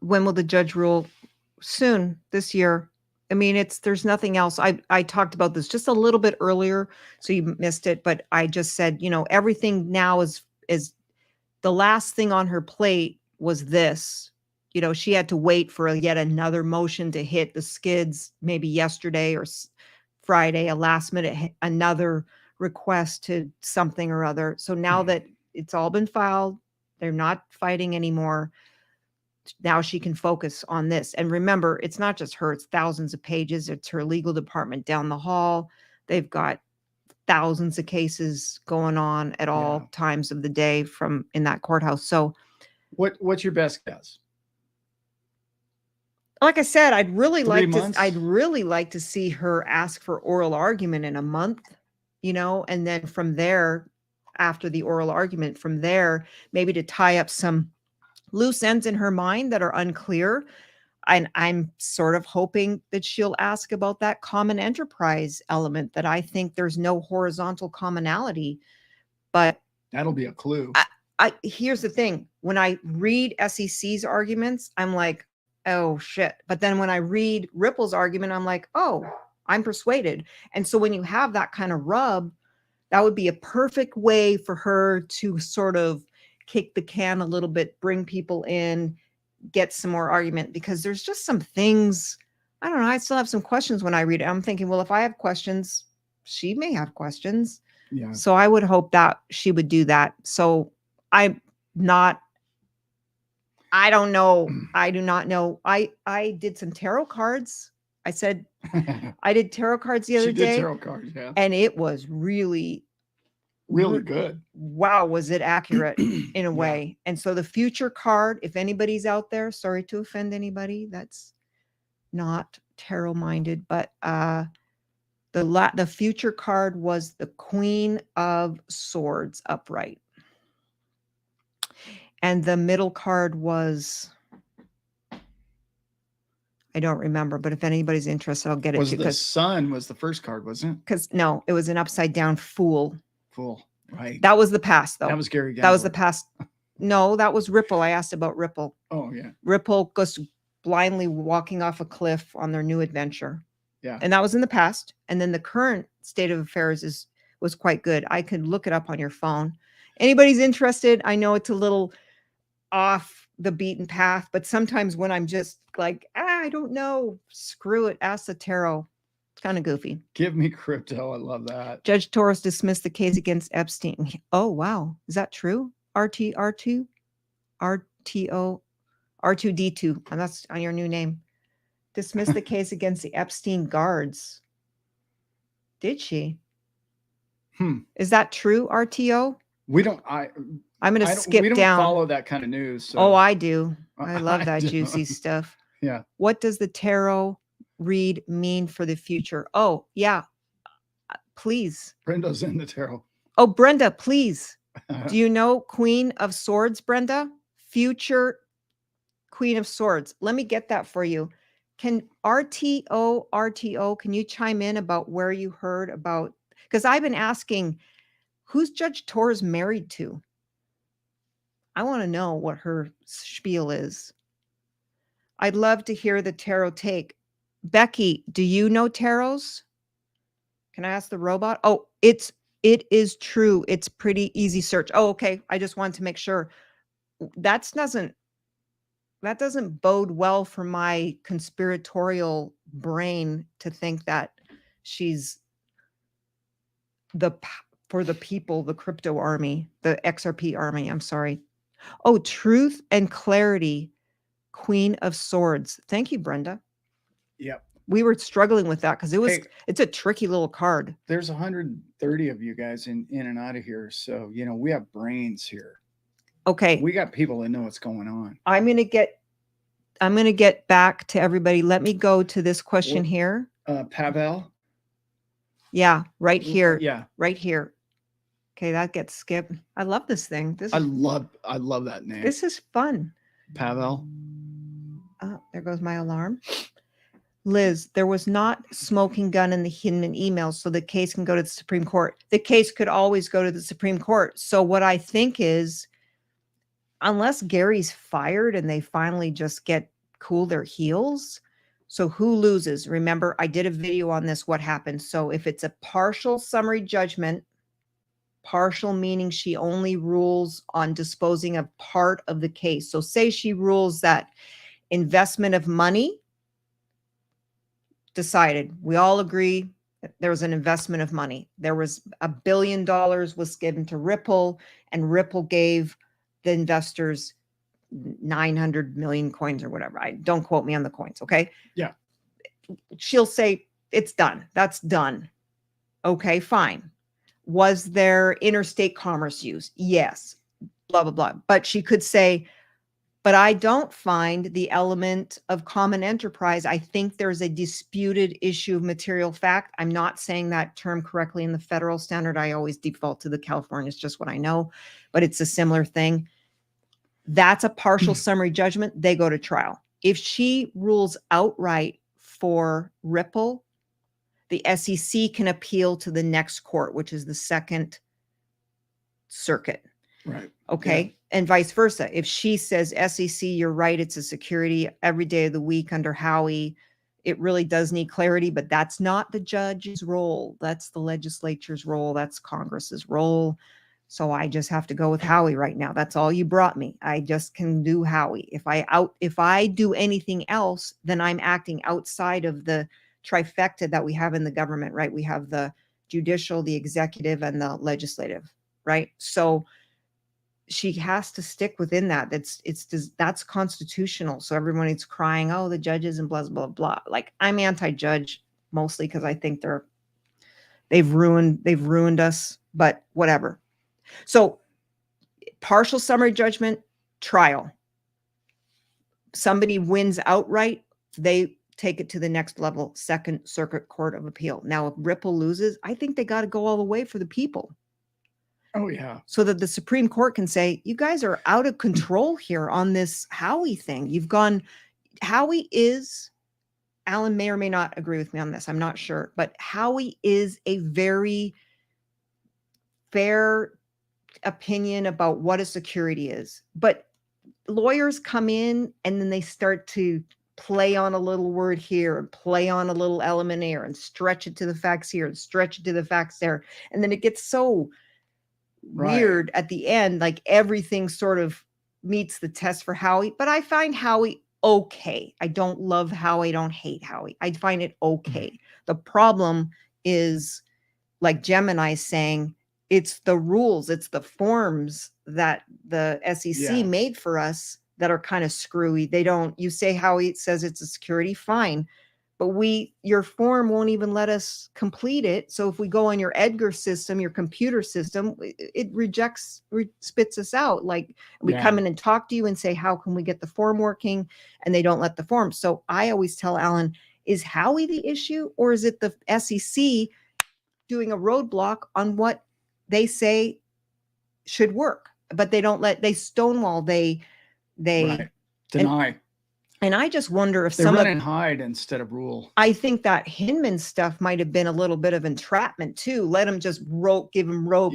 will the judge rule? Soon, this year. I mean, there's nothing else. I talked about this just a little bit earlier, so you missed it. But I just said, everything now is the last thing on her plate was this. She had to wait for yet another motion to hit the skids, maybe yesterday or Friday, a last minute, another request to something or other. So now that it's all been filed, they're not fighting anymore. Now she can focus on this. And remember, it's not just her, it's thousands of pages. It's her legal department down the hall. They've got thousands of cases going on at all times of the day in that courthouse. So
what's your best guess?
Like I said, I'd really like to see her ask for oral argument in a month, and then from there, after the oral argument, from there, maybe to tie up some loose ends in her mind that are unclear. And I'm sort of hoping that she'll ask about that common enterprise element, that I think there's no horizontal commonality, but
that'll be a clue.
Here's the thing. When I read SEC's arguments, I'm like, oh shit. But then when I read Ripple's argument, I'm like, oh, I'm persuaded. And so when you have that kind of rub, that would be a perfect way for her to sort of kick the can a little bit, bring people in, get some more argument, because there's just some things, I don't know, I still have some questions when I read it. I'm thinking, well, if I have questions, she may have questions.
Yeah.
So I would hope that she would do that. So I don't know. I do not know. I did some tarot cards. I said I did tarot cards the other day.
She did tarot cards, yeah.
And it was really
good.
Wow, was it accurate in a way. And so the future card, if anybody's out there, sorry to offend anybody that's not tarot minded, but the future card was the Queen of Swords upright. And the middle card was, I don't remember, but if anybody's interested, I'll get it to you.
The Sun was the first card, wasn't it?
Because no, it was an upside down Fool.
Fool, right.
That was the past, though.
That was Gary Gensler.
That was the past. No, that was Ripple. I asked about Ripple.
Oh, yeah.
Ripple goes blindly walking off a cliff on their new adventure.
Yeah.
And that was in the past. And then the current state of affairs was quite good. I could look it up on your phone. Anybody's interested, I know it's a little off the beaten path, but sometimes when I'm just like, I don't know, screw it, ask the tarot. It's kind of goofy.
Give me crypto. I love that.
Judge Torres dismissed the case against Epstein. Oh, wow. Is that true? R2D2. And that's on your new name. Dismissed the case against the Epstein guards. Did she? Is that true, RTO?
We don't.
I'm going to skip down.
We don't follow that kind of news. So.
Oh, I do. I love that juicy stuff.
Yeah.
What does the tarot read mean for the future? Oh, yeah. Please.
Brenda's in the tarot.
Oh, Brenda, please. Do you know Queen of Swords, Brenda? Future Queen of Swords. Let me get that for you. Can RTO, can you chime in about where you heard about? Because I've been asking, who's Judge Torres married to? I want to know what her spiel is. I'd love to hear the tarot take. Becky, do you know tarots? Can I ask the robot? Oh, it is true. It's pretty easy search. Oh, okay. I just wanted to make sure. That doesn't bode well for my conspiratorial brain to think that she's for the people, the crypto army, the XRP army. I'm sorry. Oh, Truth and Clarity, Queen of Swords. Thank you, Brenda.
Yep.
We were struggling with that because
Hey,
it's a tricky little card.
there's 130 of you guys in and out of here. So, you know, we have brains here.
Okay.
We got people that know what's going on.
I'm going to get back to everybody. Let me go to this question here.
Pavel.
Yeah. Right here.
Yeah.
Right here. Okay. That gets skipped. I love this thing.
I love that name.
This is fun.
Pavel.
Oh, there goes my alarm. Liz, there was not smoking gun in the Hinman emails, so the case can go to the Supreme Court. The case could always go to the Supreme Court. So what I think is, unless Gary's fired and they finally just cool their heels. So who loses? Remember, I did a video on this, what happens. So if it's a partial summary judgment, partial meaning she only rules on disposing of part of the case. So say she rules that investment of money decided. We all agree that there was an investment of money. There was $1 billion was given to Ripple, and Ripple gave the investors 900 million coins or whatever. Don't quote me on the coins. Okay.
Yeah.
She'll say it's done. That's done. Okay, fine. Was there interstate commerce used? Yes. Blah, blah, blah. But she could say, but I don't find the element of common enterprise. I think there's a disputed issue of material fact. I'm not saying that term correctly in the federal standard. I always default to the California. It's just what I know, but it's a similar thing. That's a partial summary judgment. They go to trial. If she rules outright for Ripple, the SEC can appeal to the next court, which is the Second Circuit.
Right.
Okay. Yeah. And vice versa. If she says, SEC, you're right, it's a security every day of the week under Howie, it really does need clarity, but that's not the judge's role. That's the legislature's role. That's Congress's role. So I just have to go with Howie right now. That's all you brought me. I just can do Howie. If I do anything else, then I'm acting outside of the trifecta that we have in the government, right? We have the judicial, the executive, and the legislative, right? So she has to stick within that. That's constitutional. So everybody's crying, oh, the judges and blah, blah, blah. Like, I'm anti-judge mostly because I think they've ruined us, but whatever. So partial summary judgment, trial. Somebody wins outright, they take it to the next level, Second Circuit Court of Appeal. Now, if Ripple loses, I think they got to go all the way for the people.
Oh, yeah.
So that the Supreme Court can say, you guys are out of control here on this Howie thing. Howie is, Allan may or may not agree with me on this, I'm not sure, but Howie is a very fair opinion about what a security is. But lawyers come in and then they start to play on a little word here and play on a little element here and stretch it to the facts here and stretch it to the facts there. And then it gets so weird at the end, like everything sort of meets the test for Howie. But I find Howie okay. I don't love Howie. I don't hate Howie. I find it okay. The problem is, like Gemini saying, it's the rules, it's the forms that the SEC made for us that are kind of screwy. You say Howie says it's a security, fine. But your form won't even let us complete it. So if we go on your Edgar system, your computer system, it spits us out. Like we come in and talk to you and say, how can we get the form working? And they don't let the form. So I always tell Allan, is Howie the issue, or is it the SEC doing a roadblock on what they say should work? But they stonewall, they
deny.
And I just wonder if
they run and hide instead of rule. I
think that Hinman stuff might have been a little bit of entrapment too. Let them just give him rope,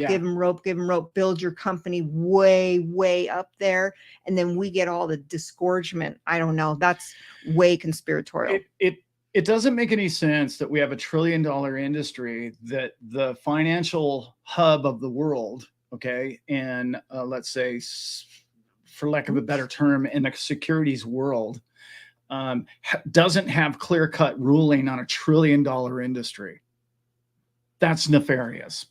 build your company way, way up there. And then we get all the disgorgement. I don't know. That's way conspiratorial.
It doesn't make any sense that we have $1 trillion industry, that the financial hub of the world, okay, and let's say, for lack of a better term, in the securities world, doesn't have clear-cut ruling on $1 trillion industry. That's nefarious.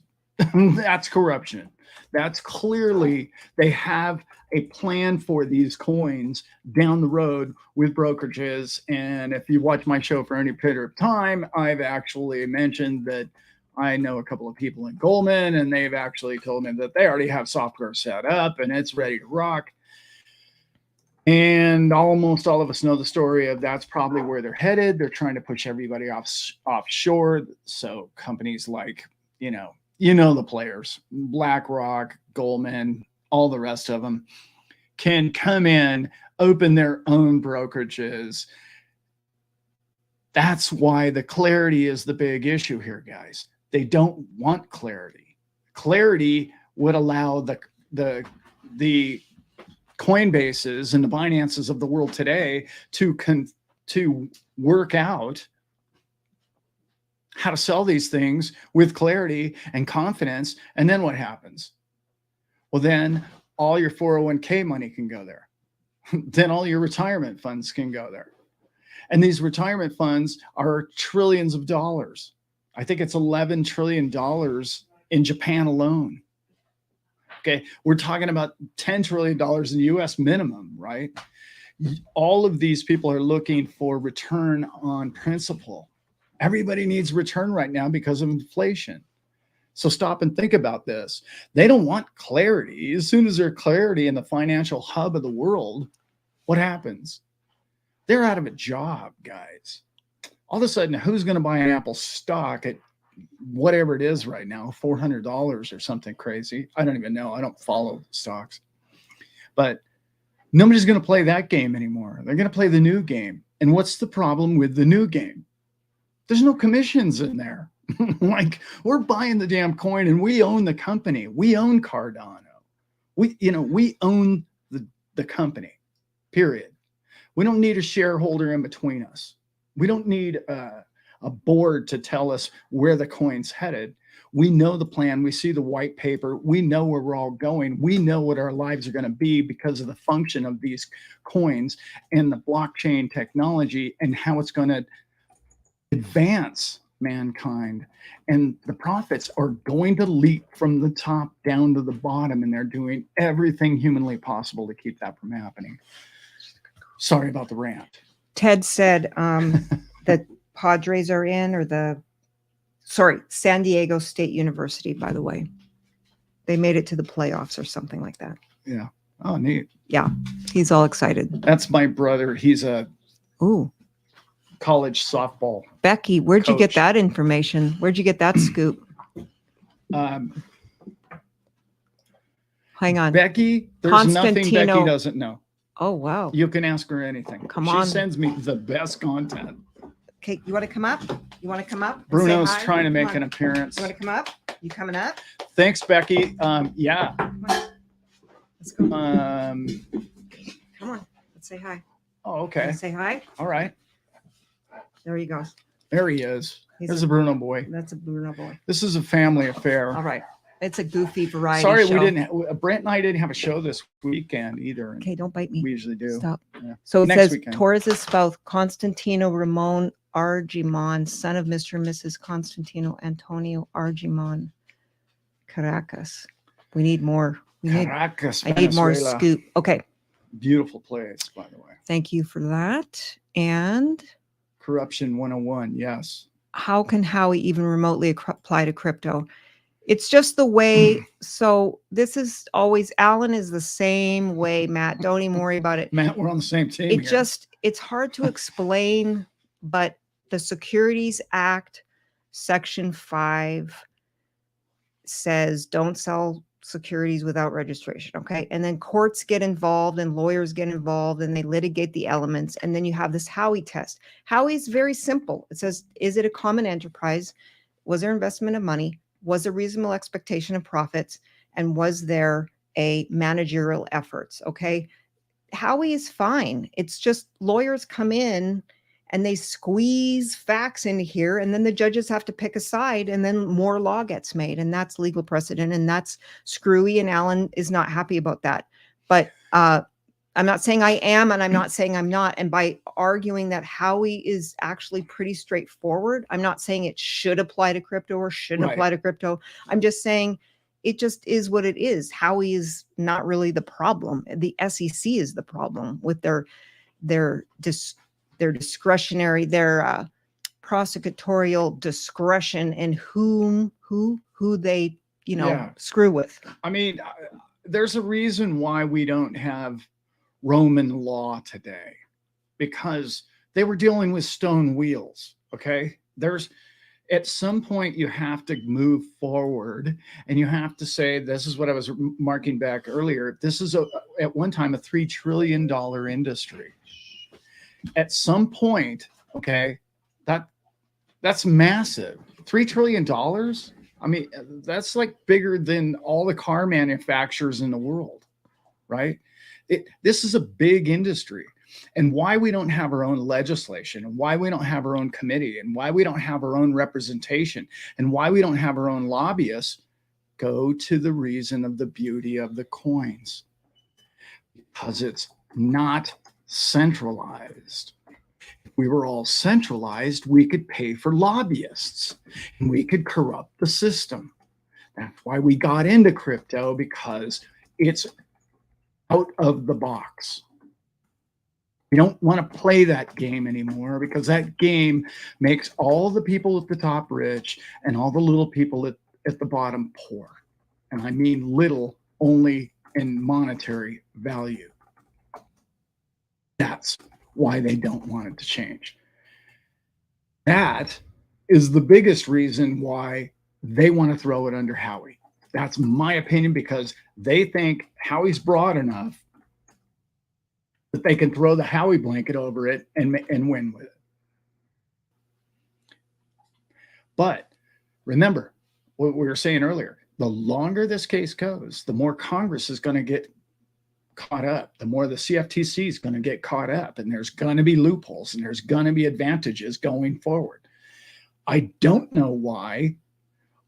That's corruption. That's clearly they have a plan for these coins down the road with brokerages. And if you watch my show for any period of time, I've actually mentioned that I know a couple of people in Goldman, and they've actually told me that they already have software set up and it's ready to rock. And almost all of us know the story of that's probably where they're headed. They're trying to push everybody offshore. So companies like, you know the players, BlackRock, Goldman, all the rest of them can come in, open their own brokerages. That's why the clarity is the big issue here, guys. They don't want clarity. Clarity would allow the Coinbases and the Binances of the world today to work out how to sell these things with clarity and confidence. And then what happens? Well, then all your 401k money can go there. Then all your retirement funds can go there. And these retirement funds are trillions of dollars. I think it's $11 trillion in Japan alone. Okay, we're talking about $10 trillion in US minimum, right? All of these people are looking for return on principal. Everybody needs return right now because of inflation. So stop and think about this. They don't want clarity. As soon as there's clarity in the financial hub of the world, what happens? They're out of a job, guys. All of a sudden, who's going to buy an Apple stock at whatever it is right now, $400 or something crazy? I don't even know. I don't follow stocks. But nobody's going to play that game anymore. They're going to play the new game. And what's the problem with the new game? There's no commissions in there. Like, we're buying the damn coin and we own the company. We own Cardano. We own the company, period. We don't need a shareholder in between us. We don't need a board to tell us where the coin's headed. We know the plan. We see the white paper. We know where we're all going. We know what our lives are going to be because of the function of these coins and the blockchain technology and how it's going to advance mankind. And the profits are going to leap from the top down to the bottom, and they're doing everything humanly possible to keep that from happening. Sorry about the rant.
Ted said that Padres are in, San Diego State University, by the way. They made it to the playoffs or something like that.
Yeah. Oh, neat.
Yeah. He's all excited.
That's my brother. He's a college softball.
Becky, where'd you get that information? Where'd you get that scoop? Hang on.
Becky, there's nothing Becky doesn't know.
Oh, wow.
You can ask her anything.
Come on.
She sends me the best content.
Okay, you want to come up?
Bruno's trying to make an appearance.
You want to come up? You coming up?
Thanks, Becky. Yeah.
Come on. Let's go. Come on. Let's say hi.
Oh, okay.
Say hi.
All right.
There he goes.
There he is. There's a Bruno boy.
That's a Bruno boy.
This is a family affair.
All right. It's a goofy variety
Sorry,
show.
we didn't. Brent and I didn't have a show this weekend either.
Okay, don't bite me.
We usually do.
Stop.
Yeah.
So it
Next
says
weekend.
Torres' spouse, Constantino Ramon Argimon, son of Mr. and Mrs. Constantino Antonio Argimon, Caracas. We need more.
Caracas,
I need more
Venezuela.
scoop. Okay.
Beautiful place, by the way.
Thank you for that. And
Corruption 101. Yes.
how can Howie even remotely apply to crypto? It's just the way. So this is always, Allan is the same way, Matt. Don't even worry about it.
Matt, we're on the same team.
It
here.
just, it's hard to explain, but the Securities Act, Section 5 says don't sell securities without registration. Okay. And then courts get involved and lawyers get involved and they litigate the elements. And then you have this Howie test. Howie is very simple. It says, is it a common enterprise? Was there investment of money? Was there reasonable expectation of profits? And was there a managerial efforts? Okay. Howie is fine. It's just lawyers come in and they squeeze facts into here, and then the judges have to pick a side, and then more law gets made, and that's legal precedent, and that's screwy, and Allan is not happy about that. But I'm not saying I am, and I'm not saying I'm not. And by arguing that Howie is actually pretty straightforward, I'm not saying it should apply to crypto or shouldn't apply to crypto. I'm just saying it just is what it is. Howie is not really the problem. The SEC is the problem with their discretionary, their prosecutorial discretion and who they, you know, screw with.
I mean, there's a reason why we don't have Roman law today, because they were dealing with stone wheels. Okay. There's, at some point you have to move forward, and you have to say, this is what I was marking back earlier. This is at one time a $3 trillion industry. At some point, okay, that's massive. $3 trillion. I mean, that's like bigger than all the car manufacturers in the world, right? This is a big industry. And why we don't have our own legislation, and why we don't have our own committee, and why we don't have our own representation, and why we don't have our own lobbyists, go to the reason of the beauty of the coins. Because it's not centralized. If we were all centralized, we could pay for lobbyists, and we could corrupt the system. That's why we got into crypto, because it's out of the box. We don't want to play that game anymore, because that game makes all the people at the top rich and all the little people at the bottom poor. And I mean little only in monetary value. That's why they don't want it to change. That is the biggest reason why they want to throw it under Howie. That's my opinion, because they think Howie's broad enough that they can throw the Howie blanket over it and win with it. But remember what we were saying earlier, the longer this case goes, the more Congress is going to get caught up, the more the CFTC is going to get caught up, and there's going to be loopholes, and there's going to be advantages going forward. I don't know why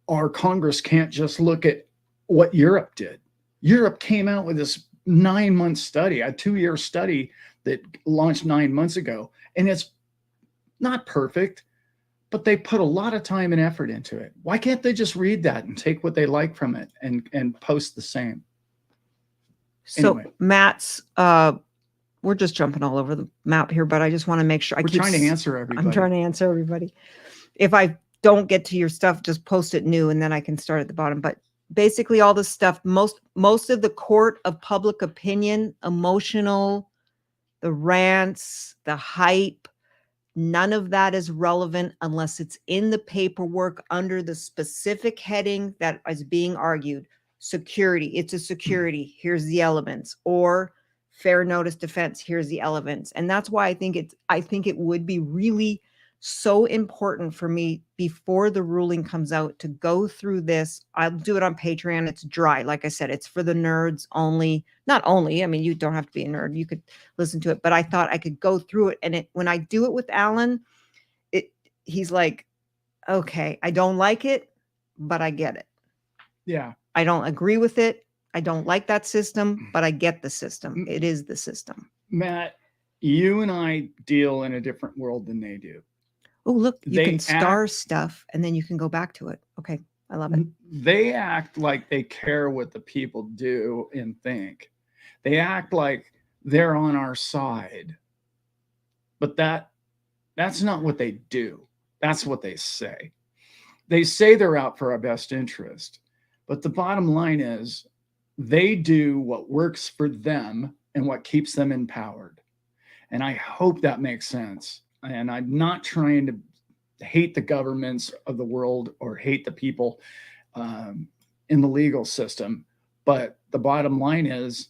our Congress can't just look at what Europe did. Europe came out with this 9-month study, a 2-year study that launched 9 months ago. And it's not perfect, but they put a lot of time and effort into it. Why can't they just read that and take what they like from it and post the same?
So
anyway.
Matt's, we're just jumping all over the map here, but I just want to make sure
we're trying to answer everybody.
I'm trying to answer everybody. If I don't get to your stuff, just post it new, and then I can start at the bottom. But basically all this stuff, most of the court of public opinion, emotional, the rants, the hype, none of that is relevant unless it's in the paperwork under the specific heading that is being argued. Security, it's a security, here's the elements, or fair notice defense, here's the elements. And that's why I think it would be really so important for me before the ruling comes out to go through this. I'll do it on Patreon. It's dry. Like I said, it's for the nerds only. Not only, I mean, you don't have to be a nerd. You could listen to it, but I thought I could go through it. And when I do it with Allan, he's like, okay, I don't like it, but I get it.
Yeah.
I don't agree with it. I don't like that system, but I get the system. It is the system.
Matt, you and I deal in a different world than they do.
Oh, look, you can star stuff and then you can go back to it. Okay. I love it.
They act like they care what the people do and think. They act like they're on our side. But that's not what they do. That's what they say. They say they're out for our best interest. But the bottom line is they do what works for them and what keeps them empowered. And I hope that makes sense. And I'm not trying to hate the governments of the world or hate the people in the legal system. But the bottom line is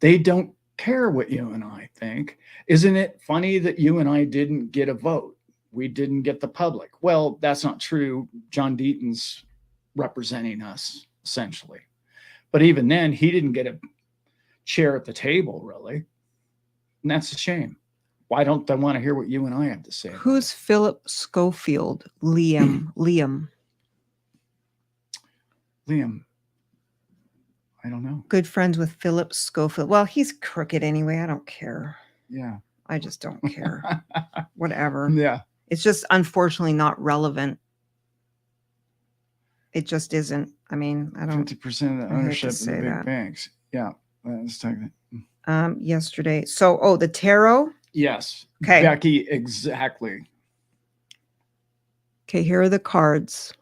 they don't care what you and I think. Isn't it funny that you and I didn't get a vote? We didn't get the public. Well, that's not true. John Deaton's representing us, essentially. But even then, he didn't get a chair at the table, really. And that's a shame. Why don't they want to hear what you and I have to say?
Who's Philip Schofield? Liam.
Liam. I don't know.
Good friends with Philip Schofield. Well, he's crooked anyway. I don't care.
Yeah.
I just don't care. Whatever.
Yeah.
It's just unfortunately not relevant. It just isn't. I mean, I don't.
50% of the
I hate to
ownership of the
say
big
that.
banks. Yeah. Let's talk
Yesterday. So, the tarot.
Yes.
Okay.
Becky, exactly.
Okay, here are the cards.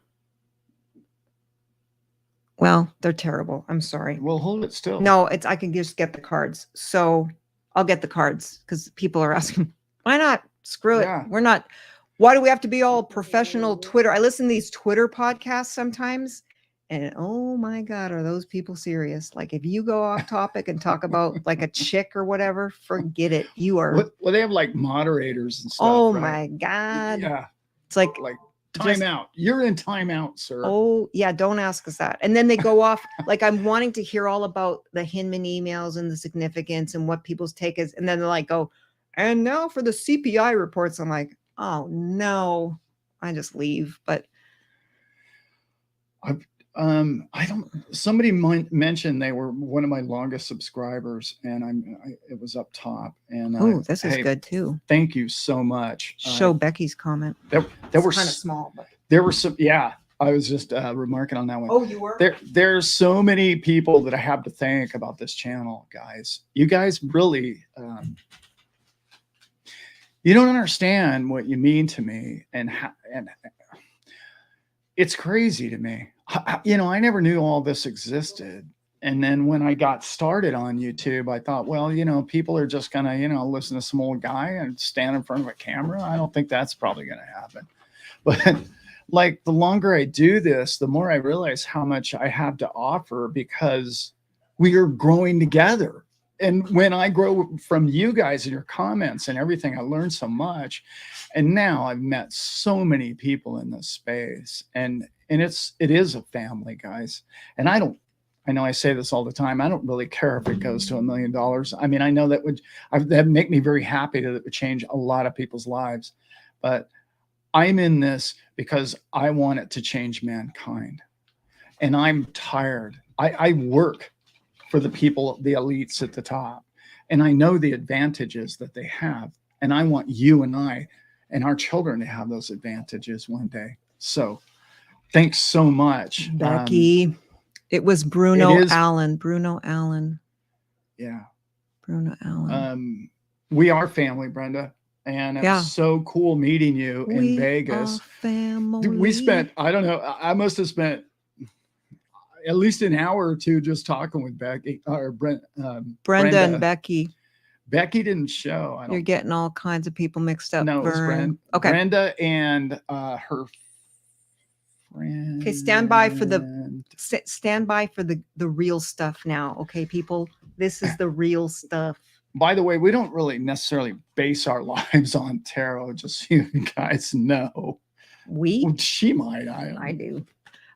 Well, they're terrible. I'm sorry.
Well, hold it still.
No, I can just get the cards. So I'll get the cards because people are asking, why not? Screw it.
Yeah.
We're not. Why do we have to be all professional Twitter? I listen to these Twitter podcasts sometimes. And oh my God, are those people serious? Like if you go off topic and talk about like a chick or whatever, forget it. You are.
Well, they have like moderators and stuff.
Oh
right?
my God.
Yeah.
It's like
timeout. You're in timeout, sir.
Oh yeah, don't ask us that. And then they go off like I'm wanting to hear all about the Hinman emails and the significance and what people's take is. And then they're like, oh, and now for the CPI reports. I'm like, oh no, I just leave. But
I don't. Somebody mentioned they were one of my longest subscribers, and it was up top. And
oh, this is good too.
Thank you so much.
Show Becky's comment.
There were
kind of small, but
there were some. Yeah, I was just remarking on that one.
Oh, you were?
There's so many people that I have to thank about this channel, guys. You guys really. You don't understand what you mean to me, and it's crazy to me. I never knew all this existed. And then when I got started on YouTube, I thought, well, people are just going to, listen to some old guy and stand in front of a camera. I don't think that's probably going to happen. But like the longer I do this, the more I realize how much I have to offer because we are growing together. And when I grow from you guys and your comments and everything, I learn so much. And now I've met so many people in this space, and it is a family, guys. And I know I say this all the time. I don't really care if it goes to $1 million. I mean, I know that'd make me very happy that it would change a lot of people's lives, but I'm in this because I want it to change mankind. And I'm tired. I work for the people, the elites at the top. And I know the advantages that they have. And I want you and I and our children to have those advantages one day. So thanks so much,
Becky. It was Bruno Allan. Bruno Allan.
Yeah.
Bruno Allan.
We are family, Brenda. And it was so cool meeting you in Vegas.
Family.
We spent, I don't know, I must have spent at least an hour or two just talking with Becky or Brenda
and Becky.
Becky didn't show.
You're getting all kinds of people mixed up.
No, it was Brenda. Okay. Brenda and her friend.
Okay, stand by for the real stuff now. Okay, people, this is the real stuff.
By the way, we don't really necessarily base our lives on tarot, just so you guys know.
Well,
she might.
I do.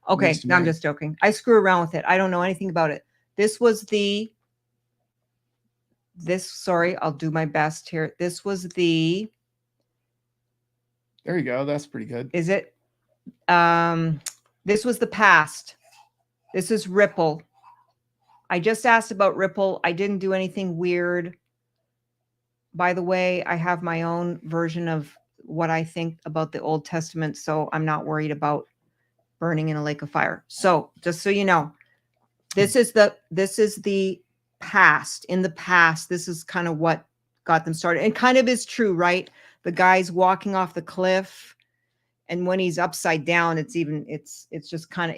Okay, no, I'm just joking. I screw around with it. I don't know anything about it. Sorry, I'll do my best here. This was there
you go. That's pretty good.
Is it? This was the past. This is Ripple. I just asked about Ripple. I didn't do anything weird. By the way, I have my own version of what I think about the Old Testament, so I'm not worried about burning in a lake of fire. So just so you know, this is the past. In the past, this is kind of what got them started, and kind of is true, right? The guy's walking off the cliff, and when he's upside down, it's just kind of,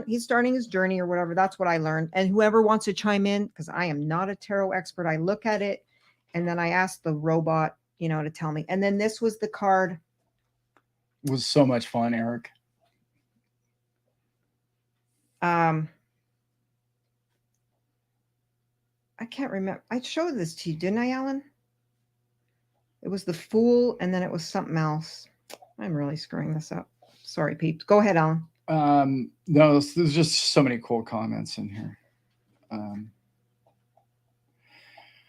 he's starting his journey or whatever. That's what I learned. And whoever wants to chime in, because I am not a tarot expert, I look at it and then I ask the robot, to tell me. And then this was the card.
It was so much fun, Eric.
I can't remember. I showed this to you, didn't I, Alan? It was the Fool, and then it was something else. I'm really screwing this up. Sorry, peeps. Go ahead, Alan.
No, there's just so many cool comments in here.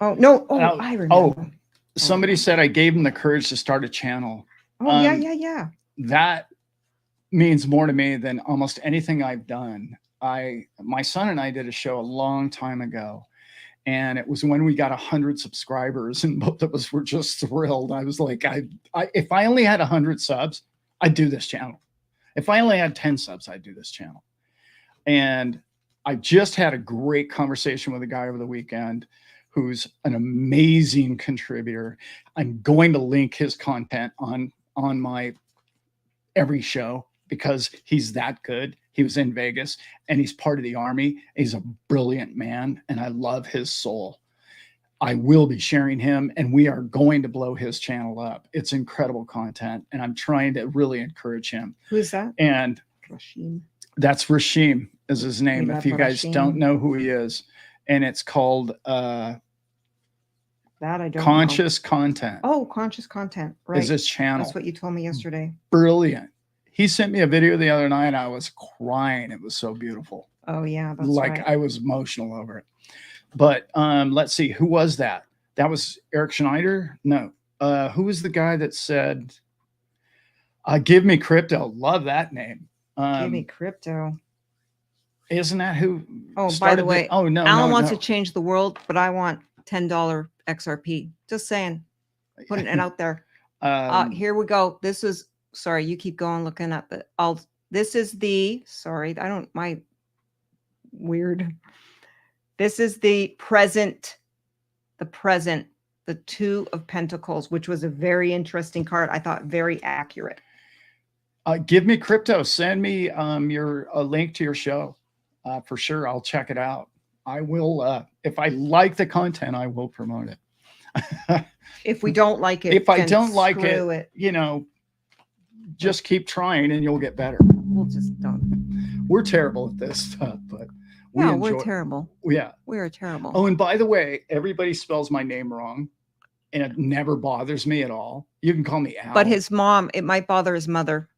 I remember.
Somebody said I gave him the courage to start a channel.
Yeah.
That means more to me than almost anything I've done. my son and I did a show a long time ago, and it was when we got 100 subscribers, and both of us were just thrilled. I was like, if I only had 100 subs, I'd do this channel. If I only had 10 subs, I'd do this channel. And I just had a great conversation with a guy over the weekend who's an amazing contributor. I'm going to link his content on my every show because he's that good. He was in Vegas and he's part of the Army. He's a brilliant man and I love his soul. I will be sharing him and we are going to blow his channel up. It's incredible content and I'm trying to really encourage him.
Who is that?
And
Rashim.
That's Rashim is his name. If you guys don't know who he is. And it's called
that I don't
Conscious Content.
Oh, Conscious Content. Right.
Is his channel.
That's what you told me yesterday.
Brilliant. He sent me a video the other night. I was crying. It was so beautiful.
Oh yeah. That's
like
right.
I was emotional over it. But let's see, who was that? That was Eric Schneider? No. Who was the guy that said, give me crypto? Love that name.
Give me crypto.
Isn't that who?
Oh, by the way, Alan wants
no.
to change the world, but I want $10 XRP. Just saying, putting it out there. Here we go. This is, sorry, you keep going looking at the, this is the, sorry, this is the present, the Two of Pentacles, which was a very interesting card. I thought very accurate.
Give me crypto. Send me a link to your show. For sure. I'll check it out. I will, if I like the content, I will promote it.
If we don't like it,
if I don't like it,
you
know, just keep trying and you'll get better.
We'll just don't.
We're terrible at this stuff, but
we're terrible.
Yeah.
We are terrible.
Oh, and by the way, everybody spells my name wrong and it never bothers me at all. You can call me Al.
But his mom, it might bother his mother.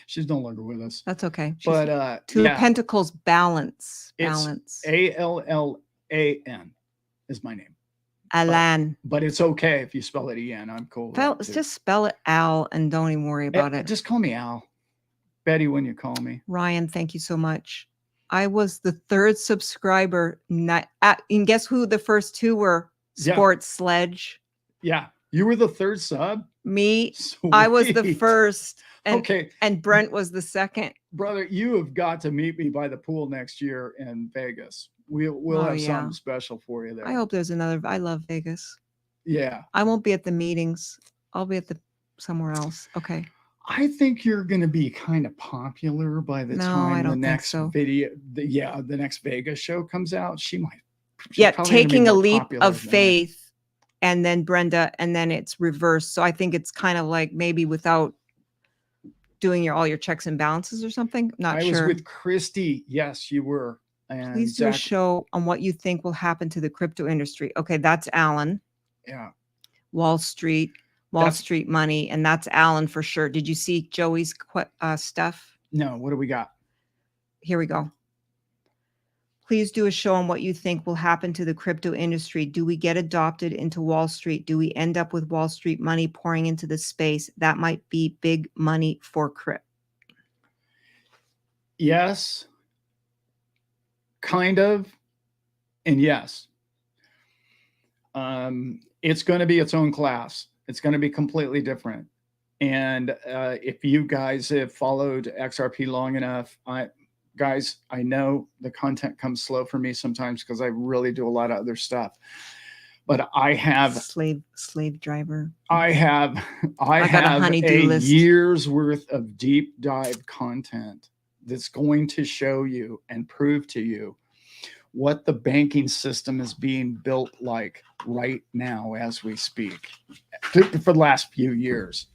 She's no longer with us.
That's okay.
But
Two of Pentacles, balance.
Balance. Allan is my name.
Allan.
But it's okay if you spell it En. I'm cool.
Just spell it Al and don't even worry about it.
Just call me Al. Betty, when you call me.
Ryan, thank you so much. I was the 3rd subscriber. And guess who the first 2 were? Sports Sledge.
Yeah. You were the 3rd sub?
Me.
Sweet.
I was the 1st. And,
okay.
And Brent was the 2nd.
Brother, you have got to meet me by the pool next year in Vegas. We'll have something special for you there.
I hope there's another. I love Vegas.
Yeah.
I won't be at the meetings. I'll be at somewhere else. Okay.
I think you're going to be kind of popular by the time the next video, the next Vegas show comes out. She's
taking a leap of faith, and then Brenda, and then it's reversed. So I think it's kind of like maybe without doing all your checks and balances or something. Not sure.
I was with Christy. Yes, you were. And
please do a show on what you think will happen to the crypto industry. Okay, that's Alan.
Yeah.
Wall Street money, and that's Alan for sure. Did you see Joey's stuff?
No. What do we got?
Here we go. Please do a show on what you think will happen to the crypto industry. Do we get adopted into Wall Street? Do we end up with Wall Street money pouring into the space? That might be big money for crypto.
Yes. Kind of. And yes. It's going to be its own class. It's going to be completely different. And if you guys have followed XRP long enough, guys, I know the content comes slow for me sometimes because I really do a lot of other stuff. But I have
slave driver.
I have a year's worth of deep dive content that's going to show you and prove to you what the banking system is being built like right now as we speak for the last few years.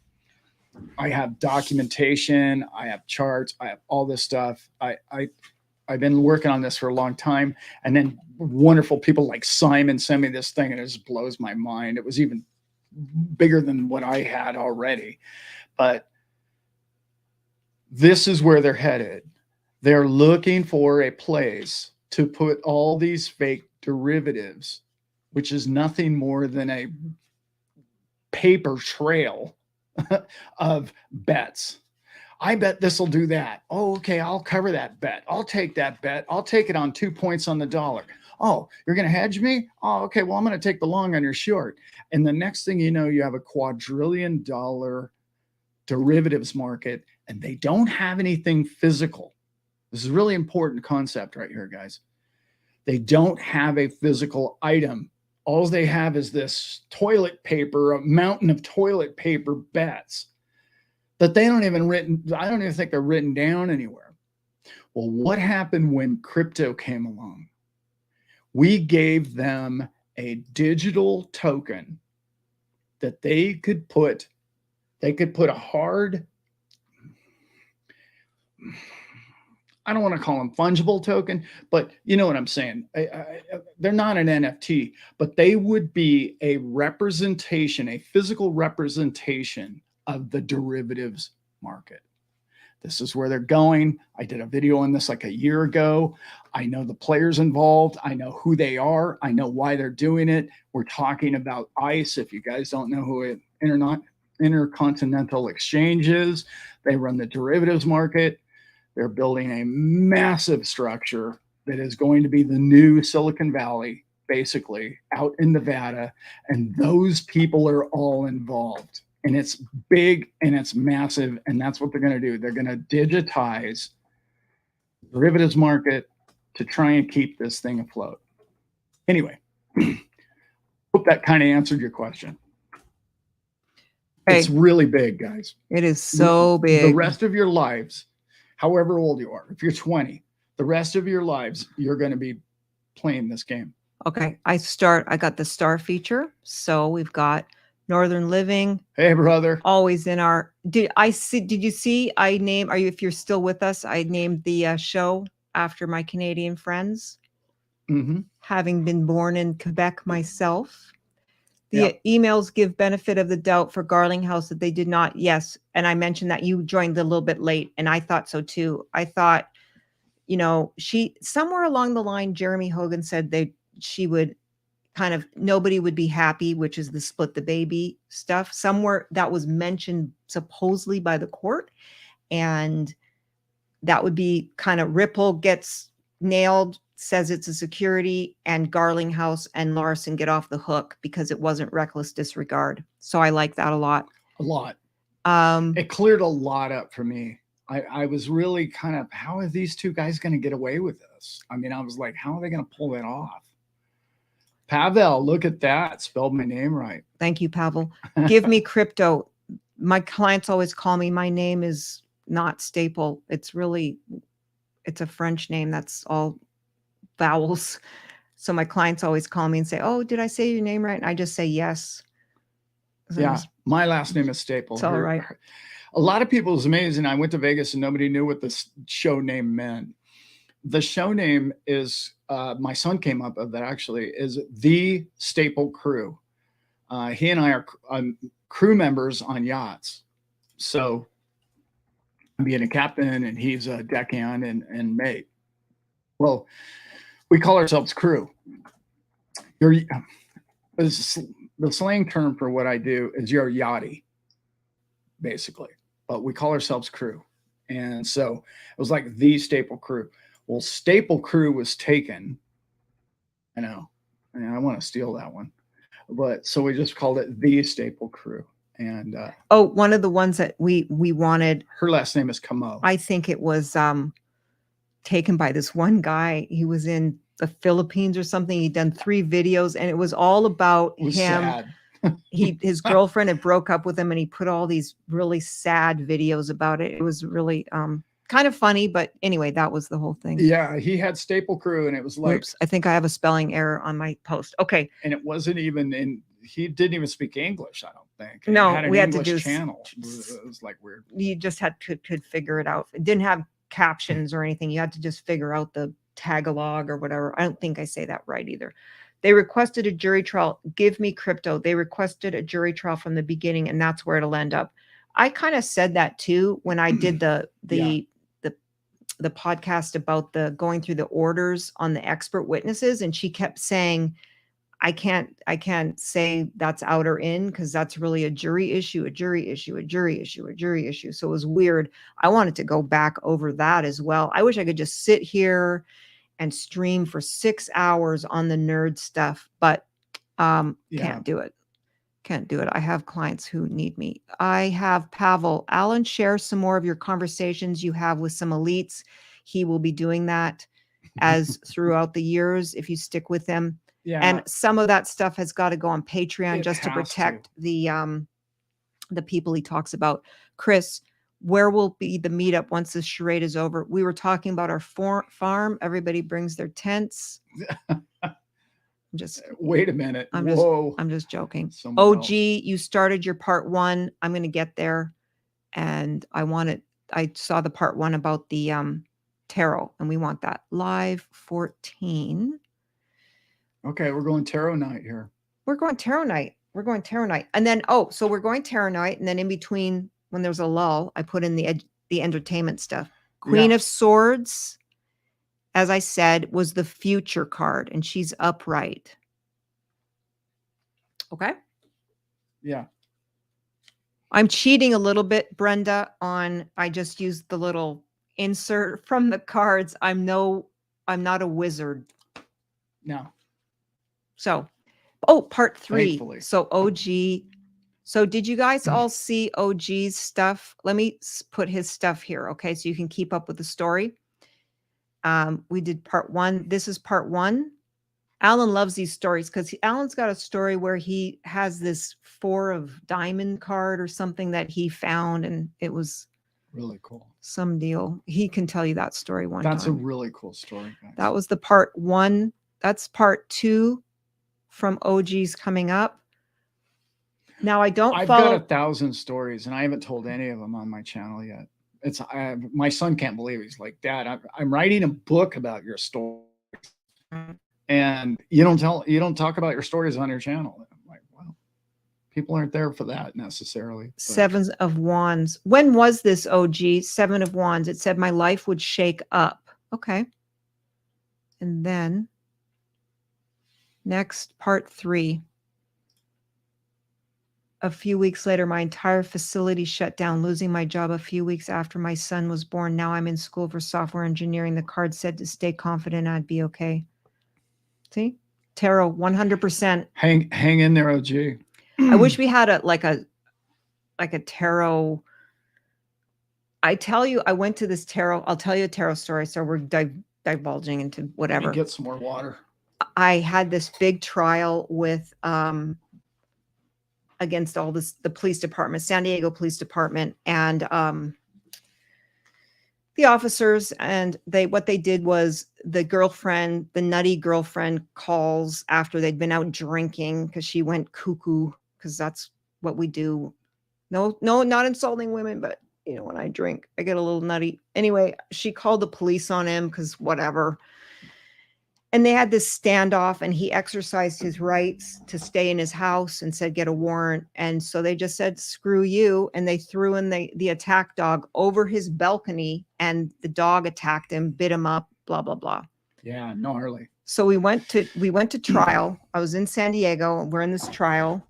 I have documentation, I have charts, I have all this stuff. I've been working on this for a long time. And then wonderful people like Simon sent me this thing and it just blows my mind. It was even bigger than what I had already. But this is where they're headed. They're looking for a place to put all these fake derivatives, which is nothing more than a paper trail of bets. I bet this will do that. Oh, okay, I'll cover that bet. I'll take that bet. I'll take it on 2 points on the dollar. Oh, you're going to hedge me? Oh, okay, well, I'm going to take the long on your short. And the next thing you know, you have a $250 derivatives market, and they don't have anything physical. This is a really important concept right here, guys. They don't have a physical item. All they have is this toilet paper, a mountain of toilet paper bets that they don't even I don't even think they're written down anywhere. Well, what happened when crypto came along? We gave them a digital token that they could put a hard, I don't want to call them fungible token, but you know what I'm saying. They're not an NFT, but they would be a representation, a physical representation of the derivatives market. This is where they're going. I did a video on this like a year ago. I know the players involved. I know who they are. I know why they're doing it. We're talking about ICE. If you guys don't know who Intercontinental Exchange is, they run the derivatives market. They're building a massive structure that is going to be the new Silicon Valley, basically, out in Nevada. And those people are all involved. And it's big and it's massive. And that's what they're going to do. They're going to digitize the derivatives market to try and keep this thing afloat. Anyway, hope that kind of answered your question.
Hey,
it's really big, guys.
It is so big.
The rest of your lives, however old you are, if you're 20, the rest of your lives, you're going to be playing this game.
Okay. I got the star feature. So we've got Northern Living.
Hey, brother.
Always in our, did you see, if you're still with us, I named the show after my Canadian friends.
Mm-hmm.
Having been born in Quebec myself. The emails give benefit of the doubt for Garlinghouse that they did not. Yes. And I mentioned that you joined a little bit late, and I thought so too. I thought, somewhere along the line, Jeremy Hogan said she would nobody would be happy, which is the split the baby stuff. Somewhere that was mentioned supposedly by the court. And that would be Ripple gets nailed, says it's a security, and Garlinghouse and Larson get off the hook because it wasn't reckless disregard. So I like that a lot.
A lot. It cleared a lot up for me. I was really how are these two guys going to get away with this? I mean, I was like, how are they going to pull that off? Pavel, look at that. Spelled my name right.
Thank you, Pavel. Give me crypto. My clients always call me, my name is not Staple. It's a French name. That's all vowels. So my clients always call me and say, oh, did I say your name right? And I just say yes.
Yeah, my last name is Staple.
It's all right.
A lot of people, is amazing. I went to Vegas and nobody knew what the show name meant. The show name is, my son came up with that actually, is The Staple Crew. He and I are crew members on yachts. So I'm being a captain and he's a deckhand and mate. Well, we call ourselves crew. The slang term for what I do is you're yachty, basically. But we call ourselves crew. And so it was like The Staple Crew. Well, Staple Crew was taken. I know. And I want to steal that one. But so we just called it The Staple Crew. And
one of the ones that we wanted.
Her last name is Camo.
I think it was taken by this one guy. He was in the Philippines or something. He'd done 3 videos, and it was all about him.
Sad.
His girlfriend had broke up with him, and he put all these really sad videos about it. It was really kind of funny, but anyway, that was the whole thing.
Yeah, he had Staple Crew, and it was like,
oops, I think I have a spelling error on my post. Okay.
And it wasn't even he didn't even speak English, I don't think.
No,
we had
English
to do channel. It was like weird.
You just could figure it out. It didn't have captions or anything. You had to just figure out the Tagalog or whatever. I don't think I say that right either. They requested a jury trial. Give me crypto. They requested a jury trial from the beginning, and that's where it'll end up. I kind of said that too when I did the podcast about the going through the orders on the expert witnesses, and she kept saying, I can't say that's out or in, because that's really a jury issue. So it was weird. I wanted to go back over that as well. I wish I could just sit here and stream for 6 hours on the nerd stuff, but can't do it. Can't do it. I have clients who need me. I have Pavel. Allan, share some more of your conversations you have with some elites. He will be doing that as throughout the years if you stick with him.
Yeah.
And some of that stuff has got to go on Patreon just to
has
protect the people he talks about. Chris, where will be the meetup once this charade is over? We were talking about our farm. Everybody brings their tents. Just
wait a minute.
I'm just joking.
Someone
OG,
else.
you started your part 1. I'm going to get there, and I saw the part 1 about the tarot, and we want that live 14.
Okay, we're going tarot night here.
We're going tarot night. And then so we're going tarot night, and then in between, when there's a lull, I put in the entertainment stuff. Queen of Swords, as I said, was the future card, and she's upright. Okay.
Yeah.
I'm cheating a little bit, Brenda, I just used the little insert from the cards. I'm not a wizard.
No.
So, part 3.
Thankfully.
So OG. So did you guys all see OG's stuff? Let me put his stuff here, okay? So you can keep up with the story. We did part 1. This is part 1. Allan loves these stories because Allan's got a story where he has this 4 of diamond card or something that he found, and it was
really cool.
Some deal. He can tell you that story one time.
That's a really cool story, guys.
That was the part 1. That's part 2 from OG's coming up. Now I've got
1,000 stories, and I haven't told any of them on my channel yet. My son can't believe it. He's like, Dad, I'm writing a book about your story, and you don't talk about your stories on your channel. I'm like, well, people aren't there for that necessarily. But.
7 of Wands. When was this, OG? 7 of Wands. It said my life would shake up. Okay. And then next, part 3. A few weeks later, my entire facility shut down, losing my job a few weeks after my son was born. Now I'm in school for software engineering. The card said to stay confident I'd be okay. See? Tarot, 100%.
Hang in there, OG.
I wish we had a tarot. I tell you, I went to this tarot. I'll tell you a tarot story. So we're divulging into whatever.
Get some more water.
I had this big trial with against all the police department, San Diego Police Department, and the officers. And what they did was the nutty girlfriend calls after they'd been out drinking because she went cuckoo, because that's what we do. No, not insulting women, but when I drink, I get a little nutty. Anyway, she called the police on him because whatever. And they had this standoff, and he exercised his rights to stay in his house and said, get a warrant. And so they just said, screw you. And they threw in the attack dog over his balcony, and the dog attacked him, bit him up, blah, blah, blah.
Yeah, gnarly.
So we went to trial. I was in San Diego. We're in this trial,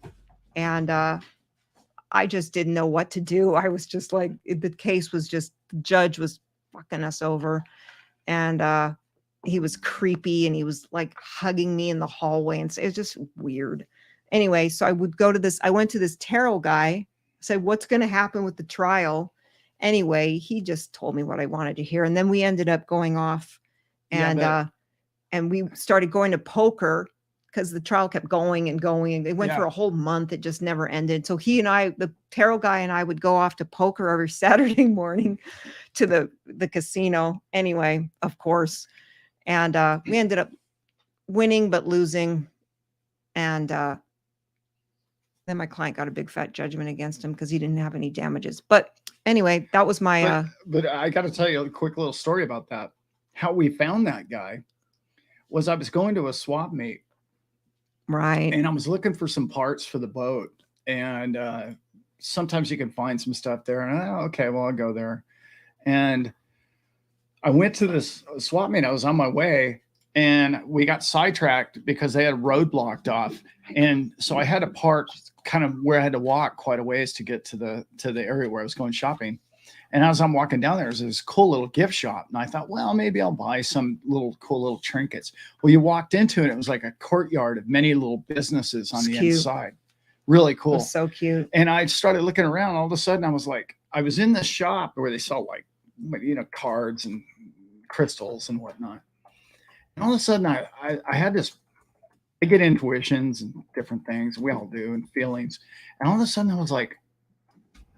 and I just didn't know what to do. I was just like, the case was just, the judge was fucking us over. And he was creepy, and he was like hugging me in the hallway, and it was just weird. Anyway, so I went to this tarot guy, said, what's going to happen with the trial? Anyway, he just told me what I wanted to hear. And then we ended up going off, and we started going to poker because the trial kept going and going, and it went for a whole month. It just never ended. So he and I, the tarot guy and I, would go off to poker every Saturday morning to the casino. Anyway, of course. And we ended up winning, but losing. And then my client got a big fat judgment against him because he didn't have any damages. But anyway, that was my...
But I got to tell you a quick little story about that. How we found that guy was I was going to a swap meet.
Right.
And I was looking for some parts for the boat. And sometimes you can find some stuff there. And okay, well, I'll go there. And I went to this swap meet. I was on my way, and we got sidetracked because they had a road blocked off. And so I had to park kind of where I had to walk quite a ways to get to the area where I was going shopping. And as I'm walking down there, there's this cool little gift shop. And I thought, well, maybe I'll buy some cool little trinkets. Well, you walked into it, it was like a courtyard of many little businesses on the inside. Really cool.
So cute.
And I started looking around. All of a sudden, I was like, I was in this shop where they sell like, cards and crystals and whatnot. And all of a sudden, I had this, I get intuitions and different things. We all do, and feelings. And all of a sudden, I was like,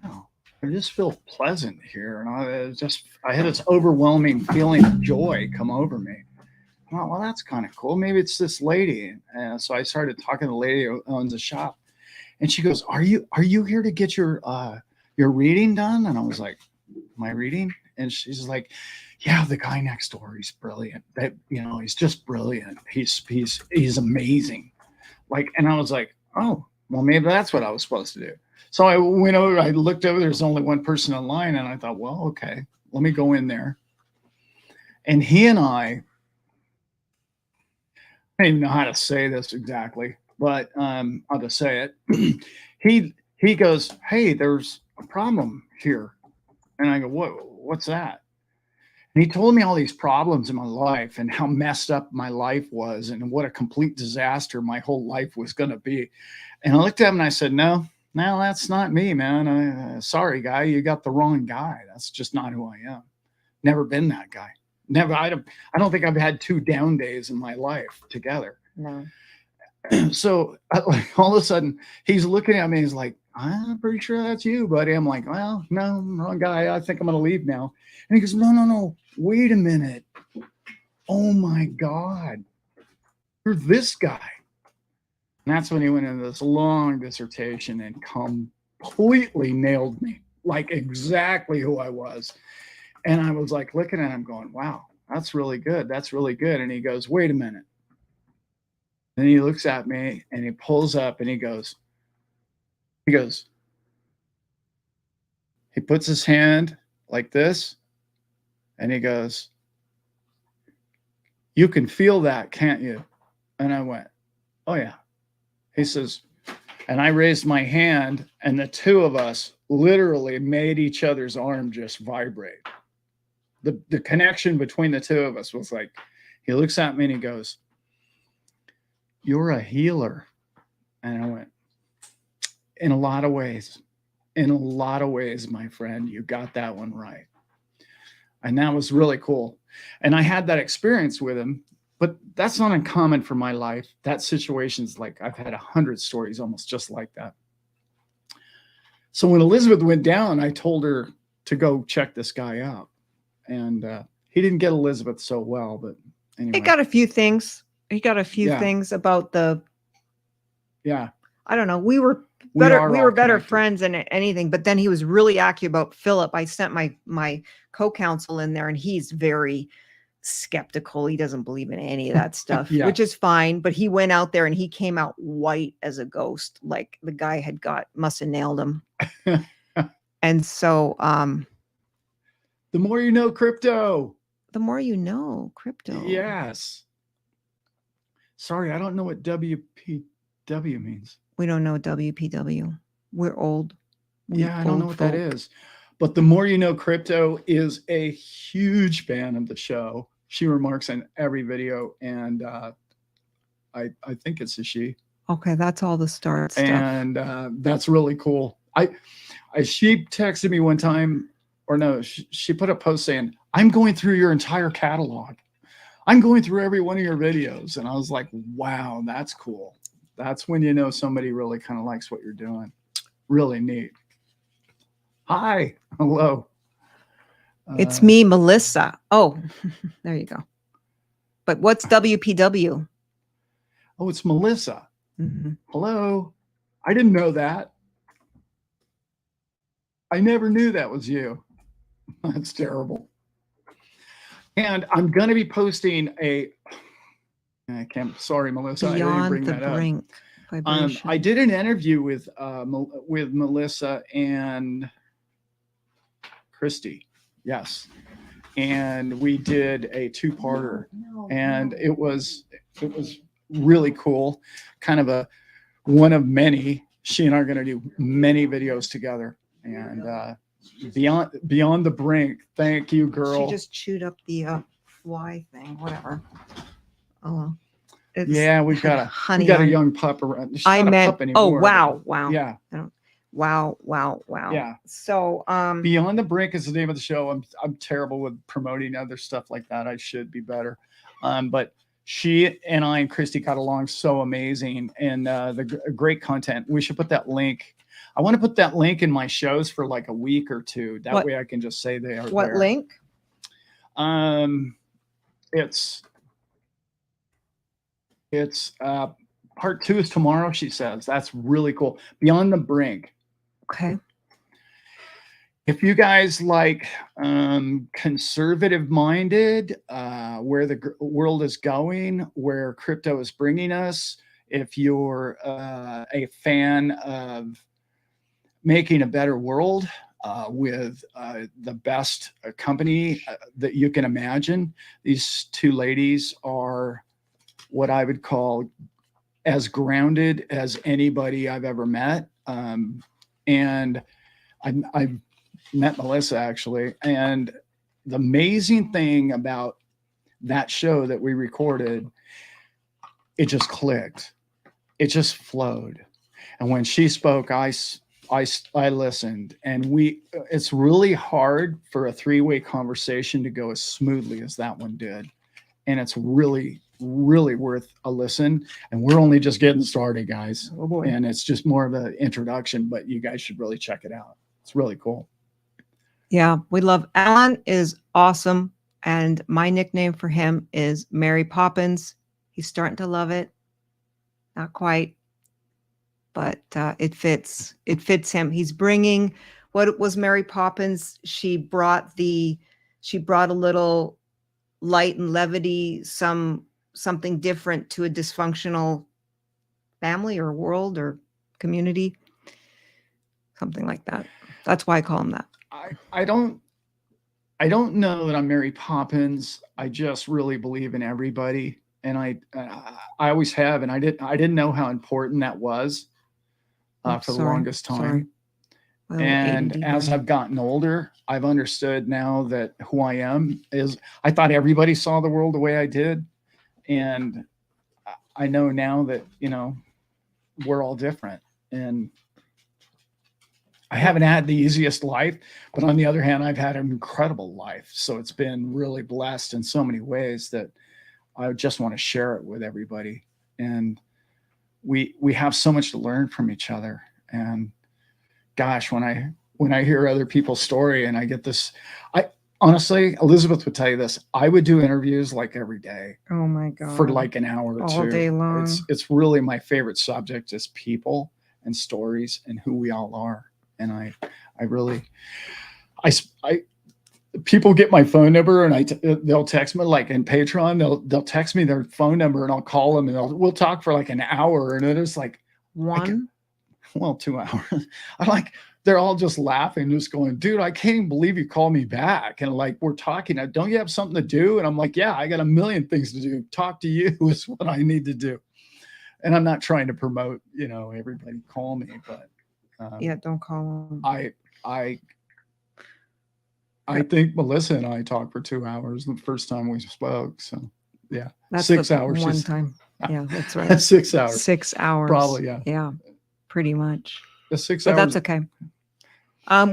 oh, I just feel pleasant here. And I had this overwhelming feeling of joy come over me. Well, that's kind of cool. Maybe it's this lady. And so I started talking to the lady who owns the shop. And she goes, are you here to get your reading done? And I was like, my reading? And she's like, yeah, the guy next door, he's brilliant. He's just brilliant. He's amazing. Like, and I was like, oh, well, maybe that's what I was supposed to do. So I went over, I looked over, there's only one person online, and I thought, well, okay, let me go in there. And he and I don't even know how to say this exactly, but I'll just say it. He goes, hey, there's a problem here. And I go, what's that? And he told me all these problems in my life and how messed up my life was and what a complete disaster my whole life was going to be. And I looked at him and I said, no, that's not me, man. Sorry, guy, you got the wrong guy. That's just not who I am. Never been that guy. Never. I don't think I've had 2 down days in my life together.
No.
So all of a sudden he's looking at me. He's like, I'm pretty sure that's you, buddy. I'm like, well, no, wrong guy. I think I'm going to leave now. And he goes, no. Wait a minute. Oh my God. You're this guy. And that's when he went into this long dissertation and completely nailed me, like exactly who I was. And I was like looking at him going, wow, that's really good. That's really good. And he goes, wait a minute. Then he looks at me and he pulls up and he puts his hand like this and he goes, you can feel that, can't you? And I went, oh yeah. He says, and I raised my hand and the two of us literally made each other's arm just vibrate. The connection between the two of us was like, he looks at me and he goes, you're a healer. And I went, in a lot of ways, my friend, you got that one right. And that was really cool. And I had that experience with him, but that's not uncommon for my life. That situation's like, I've had 100 stories almost just like that. So when Elizabeth went down, I told her to go check this guy out. And he didn't get Elizabeth so well, but anyway.
He got a few things. Things about the, I don't know. We were better friends than anything, but then he was really accurate about Philip. I sent my co-counsel in there and he's very skeptical. He doesn't believe in any of that stuff, which is fine. But he went out there and he came out white as a ghost. Like the guy must have nailed him. And so,
the more you know crypto.
The more you know crypto.
Yes. Sorry, I don't know what WPW means.
We don't know WPW. We're old.
I don't know what that is. But the more you know crypto is a huge fan of the show. She remarks in every video, and I think it's a she.
Okay, that's all the start stuff.
And that's really cool. She texted me one time, or no, she put a post saying, I'm going through your entire catalog. I'm going through every one of your videos. And I was like, wow, that's cool. That's when you know somebody really kind of likes what you're doing. Really neat. Hi. Hello.
It's me, Melissa. Oh, there you go. But what's WPW?
Oh, it's Melissa.
Mm-hmm.
Hello. I didn't know that. I never knew that was you. That's terrible. And I'm going to be posting sorry, Melissa.
Beyond
I didn't bring
the
that
brink.
up. I did an interview with Melissa and Christy. Yes. and we did a two-parter, and it was really cool. Kind of a one of many. She and I are going to do many videos together, and beyond the brink. Thank you, girl.
She just chewed up the fly thing. Whatever. Oh.
Yeah, we got a young pup around. She's not a pup anymore,
wow.
Yeah.
Wow.
Yeah.
So
Beyond the Brink is the name of the show. I'm terrible with promoting other stuff like that. I should be better. But she and I and Christy got along so amazing, and the great content. We should put that link. I want to put that link in my shows for like a week or two. That way I can just say they are
what
there.
Link?
It's part 2 is tomorrow, she says. That's really cool. Beyond the Brink.
Okay.
If you guys like conservative minded, where the world is going, where crypto is bringing us, if you're a fan of making a better world with the best company that you can imagine, these two ladies are what I would call as grounded as anybody I've ever met. And I've met Melissa actually. And the amazing thing about that show that we recorded, it just clicked. It just flowed. And when she spoke, I listened, and it's really hard for a 3-way conversation to go as smoothly as that one did. And it's really, really worth a listen. And we're only just getting started, guys.
Oh boy.
And it's just more of an introduction, but you guys should really check it out. It's really cool.
Yeah, we love Allan is awesome. And my nickname for him is Mary Poppins. He's starting to love it. Not quite, but it fits him. He's bringing what was Mary Poppins. She brought a little light and levity, something different to a dysfunctional family or world or community, something like that. That's why I call him that.
I don't know that I'm Mary Poppins. I just really believe in everybody, and I always have, and I didn't know how important that was for the longest time. And as I've gotten older, I've understood now that who I am is, I thought everybody saw the world the way I did. And I know now that, we're all different. And I haven't had the easiest life, but on the other hand, I've had an incredible life. So it's been really blessed in so many ways that I just want to share it with everybody. And we have so much to learn from each other. And gosh, when I hear other people's story and I get this, honestly, Elizabeth would tell you this, I would do interviews like every day.
Oh my God.
For like an hour or two.
All day long.
It's really my favorite subject is people and stories and who we all are. And I really, people get my phone number and they'll text me, like in Patreon, they'll text me their phone number and I'll call them and we'll talk for like an hour. And it is like 2 hours. They're all just laughing, just going, dude, I can't even believe you called me back. And like, we're talking, don't you have something to do? And I'm like, yeah, I got a million things to do. Talk to you is what I need to do. And I'm not trying to promote, everybody call me, but
yeah, don't call them.
I think Melissa and I talked for 2 hours the first time we spoke. So yeah,
that's
6 hours.
One time. Yeah, that's right.
6 hours.
6 hours.
Probably, yeah.
Yeah, pretty much.
The 6
but
hours.
That's okay.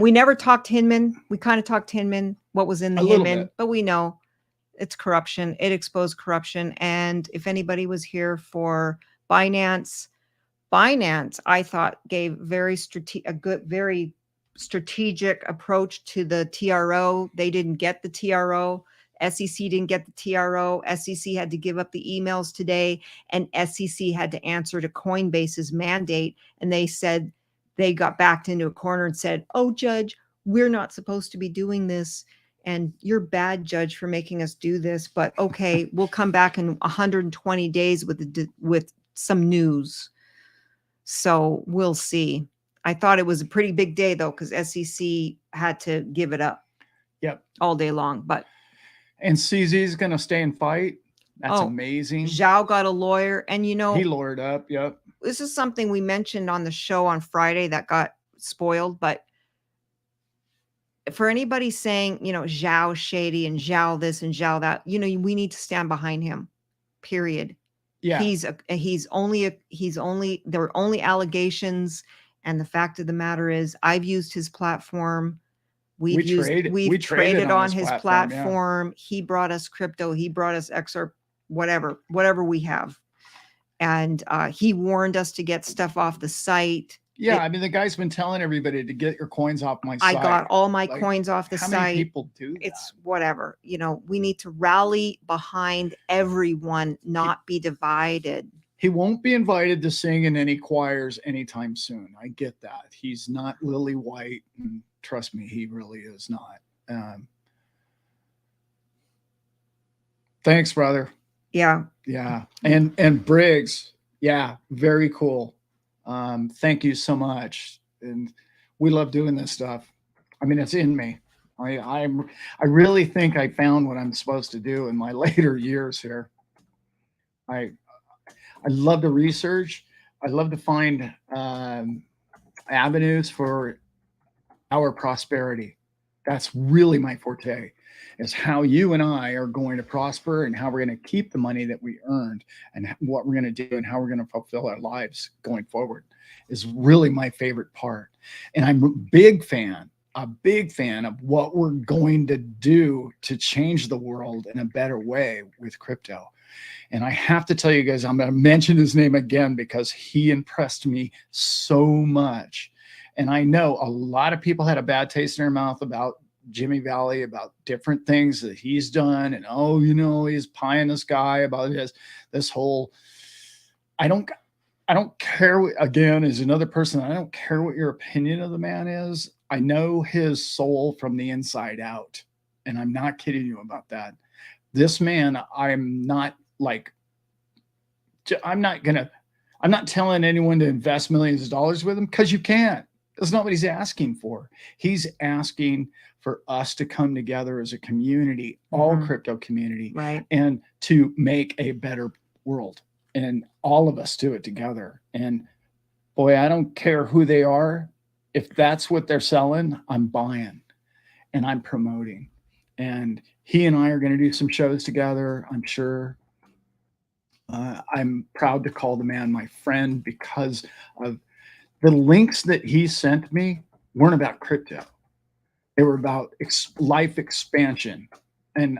We never talked Hinman. We kind of talked Hinman, what was in the Hinman, but we know it's corruption. It exposed corruption. And if anybody was here for Binance, I thought gave very strategic approach to the TRO. They didn't get the TRO. SEC didn't get the TRO. SEC had to give up the emails today, and SEC had to answer to Coinbase's mandate. And they said, they got backed into a corner and said, oh, Judge, we're not supposed to be doing this. And you're bad, Judge, for making us do this. But okay, we'll come back in 120 days with some news. So we'll see. I thought it was a pretty big day, though, because SEC had to give it up.
Yep.
All day long. But
And CZ is going to stay and fight. That's amazing.
Zhao got a lawyer, and
he lawyered up. Yep.
This is something we mentioned on the show on Friday that got spoiled, but for anybody saying, Zhao shady and Zhao this and Zhao that, we need to stand behind him. Period.
Yeah.
There are only allegations, and the fact of the matter is I've used his platform. We've traded on his platform. Yeah. He brought us crypto. He brought us XR, whatever we have. And he warned us to get stuff off the site.
Yeah, I mean, the guy's been telling everybody to get your coins off my site.
I got all my coins off the site.
How many people do that?
It's whatever. We need to rally behind everyone, not be divided.
He won't be invited to sing in any choirs anytime soon. I get that. He's not Lily White. And trust me, he really is not. Thanks, brother.
Yeah.
Yeah. And Briggs. Yeah. Very cool. Thank you so much. And we love doing this stuff. I mean, it's in me. I really think I found what I'm supposed to do in my later years here. I love to research. I love to find avenues for our prosperity. That's really my forte, is how you and I are going to prosper and how we're going to keep the money that we earned and what we're going to do and how we're going to fulfill our lives going forward is really my favorite part. And I'm a big fan of what we're going to do to change the world in a better way with crypto. And I have to tell you guys, I'm going to mention his name again because he impressed me so much. And I know a lot of people had a bad taste in their mouth about Jimmy Valley, about different things that he's done. And, he's pie in the sky about this whole, I don't care. Again, as another person, I don't care what your opinion of the man is. I know his soul from the inside out. And I'm not kidding you about that. This man, I'm not telling anyone to invest millions of dollars with him because you can't. That's not what he's asking for. He's asking for us to come together as a community, all crypto community,
right,
and to make a better world. And all of us do it together. And boy, I don't care who they are. If that's what they're selling, I'm buying and I'm promoting. And he and I are going to do some shows together, I'm sure. I'm proud to call the man my friend because of the links that he sent me weren't about crypto. They were about life expansion and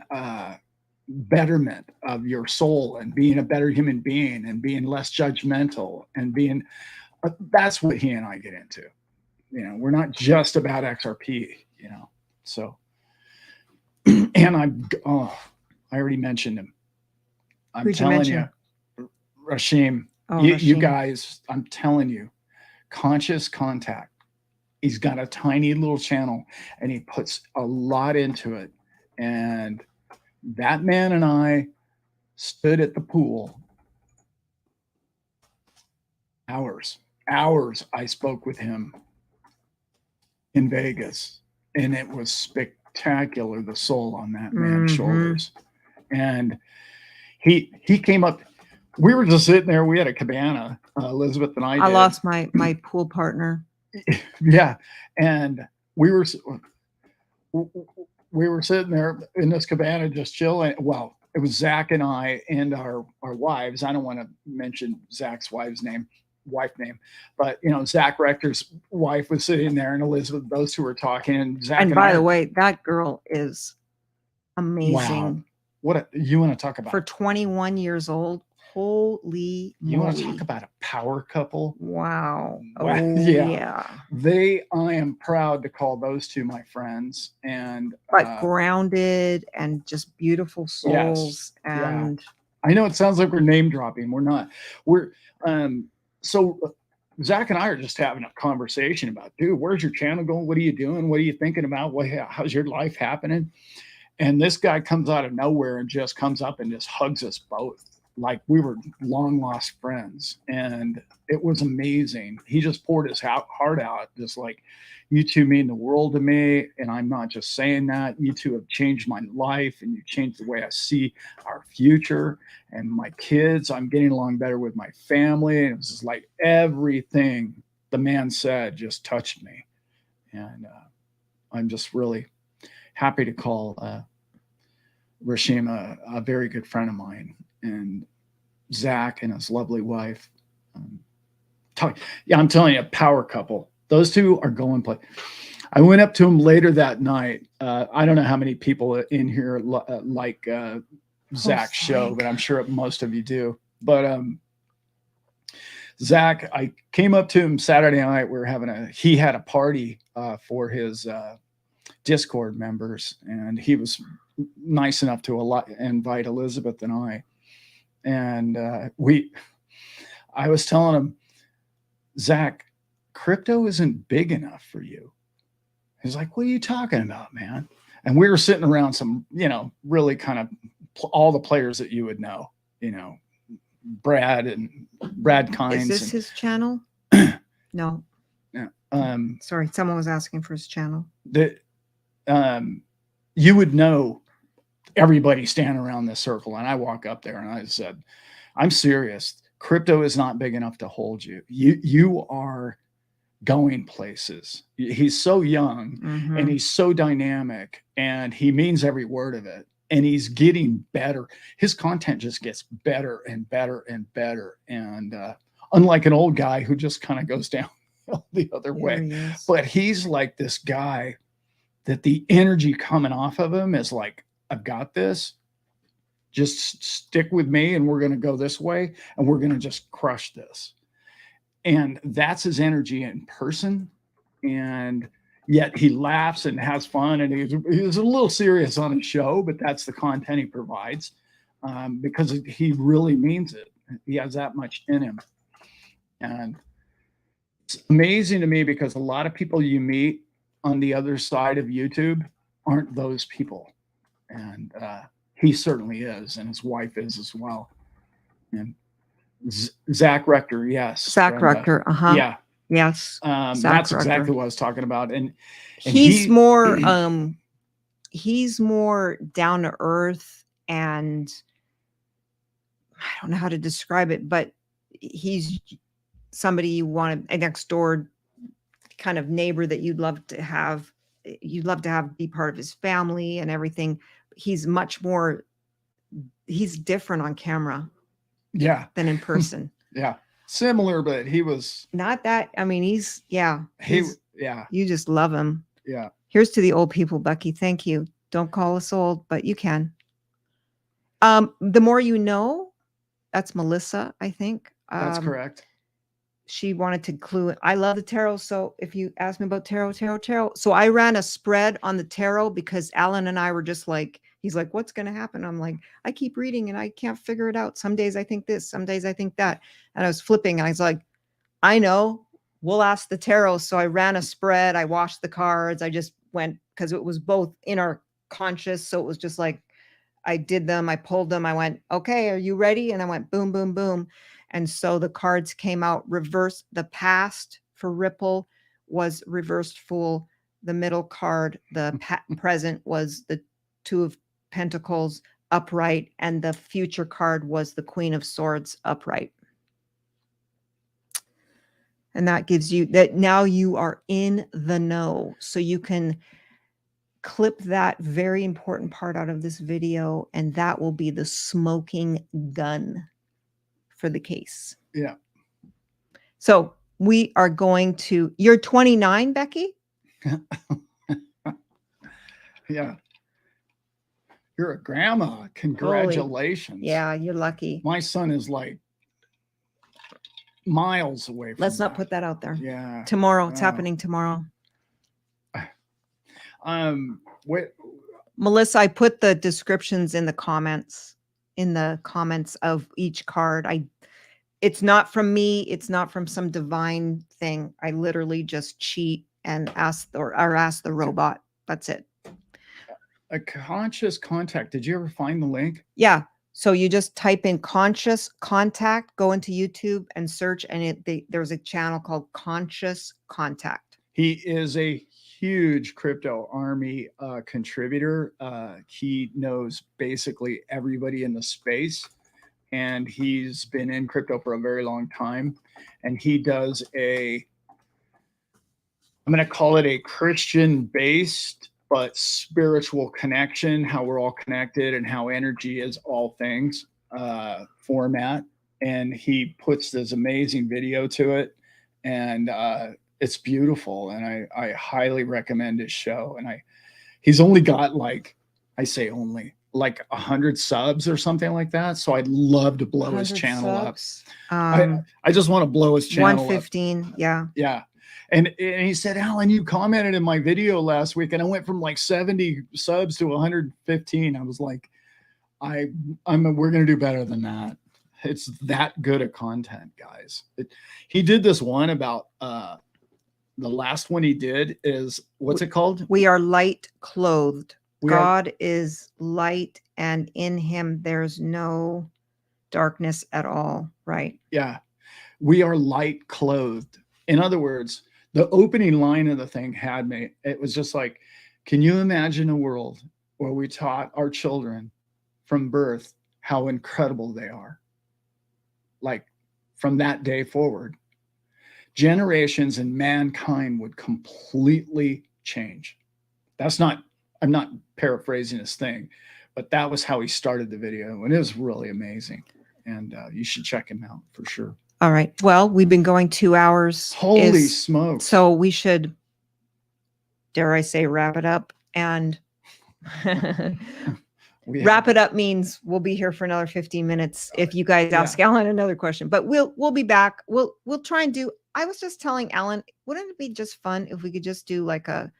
betterment of your soul and being a better human being and being less judgmental and being, that's what he and I get into. We're not just about XRP, so, and I already mentioned him. I'm telling you, Rashim, you guys, I'm telling you, Conscious Contact. He's got a tiny little channel and he puts a lot into it. And that man and I stood at the pool. Hours I spoke with him in Vegas. And it was spectacular, the soul on that man's shoulders. And he came up. We were just sitting there. We had a cabana, Elizabeth and I did.
I lost my pool partner.
Yeah. And we were sitting there in this cabana just chilling. Well, it was Zach and I and our wives. I don't want to mention Zach's wife name, but Zach Rector's wife was sitting there and Elizabeth, those two were talking. And Zach,
and by the way, that girl is amazing.
Wow. You want to talk about?
For 21 years old. Holy moly.
You want to talk about a power couple?
Wow.
Oh, yeah. I am proud to call those two my friends. But
grounded and just beautiful souls. Yes, and
I know it sounds like we're name dropping. We're not. So Zach and I are just having a conversation about, dude, where's your channel going? What are you doing? What are you thinking about? How's your life happening? And this guy comes out of nowhere and just comes up and just hugs us both. like we were long lost friends, and it was amazing. He just poured his heart out, just like, you two mean the world to me. And I'm not just saying that. You two have changed my life, and you changed the way I see our future and my kids. I'm getting along better with my family. And it was just like everything the man said just touched me. And I'm just really happy to call Rashim a very good friend of mine, and Zach and his lovely wife. Yeah, I'm telling you, a power couple. Those two are going play. I went up to him later that night. I don't know how many people in here like Zach's show, but I'm sure most of you do. But Zach, I came up to him Saturday night. We were he had a party for his Discord members, and he was nice enough to invite Elizabeth and I. And I was telling him, Zach, crypto isn't big enough for you. He's like, what are you talking about, man? And we were sitting around some, really kind of all the players that you would know, Brad Kynes.
Is this his channel? No.
Yeah.
Sorry, someone was asking for his channel.
You would know everybody standing around this circle. And I walk up there and I said, I'm serious. Crypto is not big enough to hold you. You are going places. He's so young, and he's so dynamic, and he means every word of it. And he's getting better. His content just gets better and better and better. And unlike an old guy who just kind of goes down the other way, but he's like this guy that the energy coming off of him is like, I've got this. Just stick with me, and we're going to go this way, and we're going to just crush this. And that's his energy in person. And yet he laughs and has fun, and he's a little serious on his show, but that's the content he provides, because he really means it. He has that much in him. And it's amazing to me because a lot of people you meet on the other side of YouTube aren't those people. And he certainly is, and his wife is as well. And Zach Rector, yes.
Zach Rector,
yeah.
Yes.
That's
Rector.
exactly what I was talking about. And
he's more down to earth, and I don't know how to describe it, but he's somebody you want a next door kind of neighbor that you'd love to have be part of his family and everything. He's different on camera.
Yeah.
Than in person.
Yeah. Similar, but he was
not that. I mean, you just love him.
Yeah.
Here's to the old people, Becky. Thank you. Don't call us old, but you can. The more you know, that's Melissa, I think.
That's correct.
She wanted to clue it. I love the tarot. So if you ask me about tarot. So I ran a spread on the tarot because Allan and I were just like, he's like, what's going to happen? I'm like, I keep reading and I can't figure it out. Some days I think this, some days I think that. And I was flipping and I was like, I know, we'll ask the tarot. So I ran a spread. I washed the cards. I just went, because it was both in our conscious. So it was just like, I did them. I pulled them. I went, okay, are you ready? And I went, boom, boom, boom. And so the cards came out reversed. The past for Ripple was reversed Fool. The middle card, the present, was the Two of Pentacles upright, and the future card was the Queen of Swords upright. And that gives you that now you are in the know. So you can clip that very important part out of this video, and that will be the smoking gun for the case.
Yeah.
So we are going to, you're 29, Becky?
Yeah. You're a grandma. Congratulations.
Holy, yeah, you're lucky.
My son is like miles away from
Let's not put that out there.
Yeah.
Tomorrow. It's happening tomorrow. Melissa, I put the descriptions in the comments of each card. It's not from me. It's not from some divine thing. I literally just cheat and ask the robot. That's it.
A conscious contact. Did you ever find the link?
Yeah. So you just type in Conscious Contact, go into YouTube and search, and there's a channel called Conscious Contact.
He is a huge crypto army contributor. He knows basically everybody in the space, and he's been in crypto for a very long time. And he does I'm going to call it a Christian-based but spiritual connection, how we're all connected and how energy is all things format. And he puts this amazing video to it, and it's beautiful. And I highly recommend his show. And he's only got like 100 subs or something like that. So I'd love to blow his channel up. I just want to blow his channel
115, up. Yeah.
Yeah. And he said, Allan, you commented in my video last week, and I went from like 70 subs to 115. I was like, we're going to do better than that. It's that good of content, guys. He did this one about, the last one he did is, what's it called?
We are light clothed. God is light, and in him there's no darkness at all. Right.
Yeah. We are light clothed. In other words, the opening line of the thing had me. It was just like, can you imagine a world where we taught our children from birth how incredible they are? Like from that day forward, generations and mankind would completely change. I'm not paraphrasing his thing, but that was how he started the video. And it was really amazing. And you should check him out for sure.
All right. Well, we've been going 2 hours.
Holy smokes.
So we should, dare I say, wrap it up. And wrap it up means we'll be here for another 15 minutes if you guys ask Allan another question. But we'll be back. We'll try and do. I was just telling Allan, wouldn't it be just fun if we could just do like a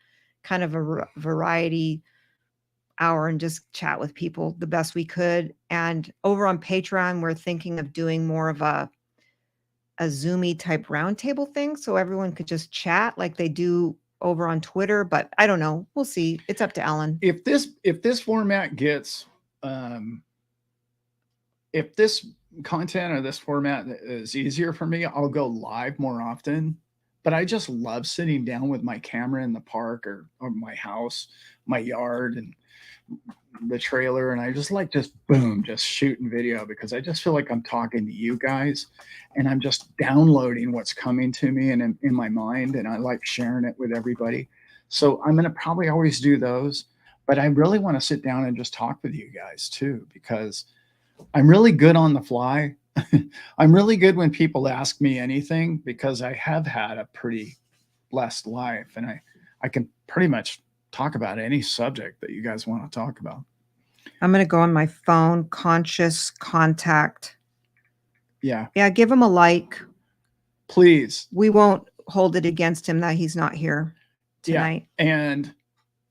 kind of a variety hour and just chat with people the best we could? And over on Patreon, we're thinking of doing more of a Zoomy type roundtable thing, so everyone could just chat like they do over on Twitter. But I don't know. We'll see. It's up to Allan.
If this format gets, if this content or this format is easier for me, I'll go live more often. But I just love sitting down with my camera in the park or my house, my yard, and the trailer, and I just like just shooting video, because I just feel like I'm talking to you guys, and I'm just downloading what's coming to me and in my mind, and I like sharing it with everybody. So I'm going to probably always do those, but I really want to sit down and just talk with you guys too, because I'm really good on the fly. I'm really good when people ask me anything, because I have had a pretty blessed life, and I can pretty much talk about any subject that you guys want to talk about.
I'm going to go on my phone, Conscious Contact.
Yeah.
Yeah. Give him a like.
Please.
We won't hold it against him that he's not here tonight.
Yeah.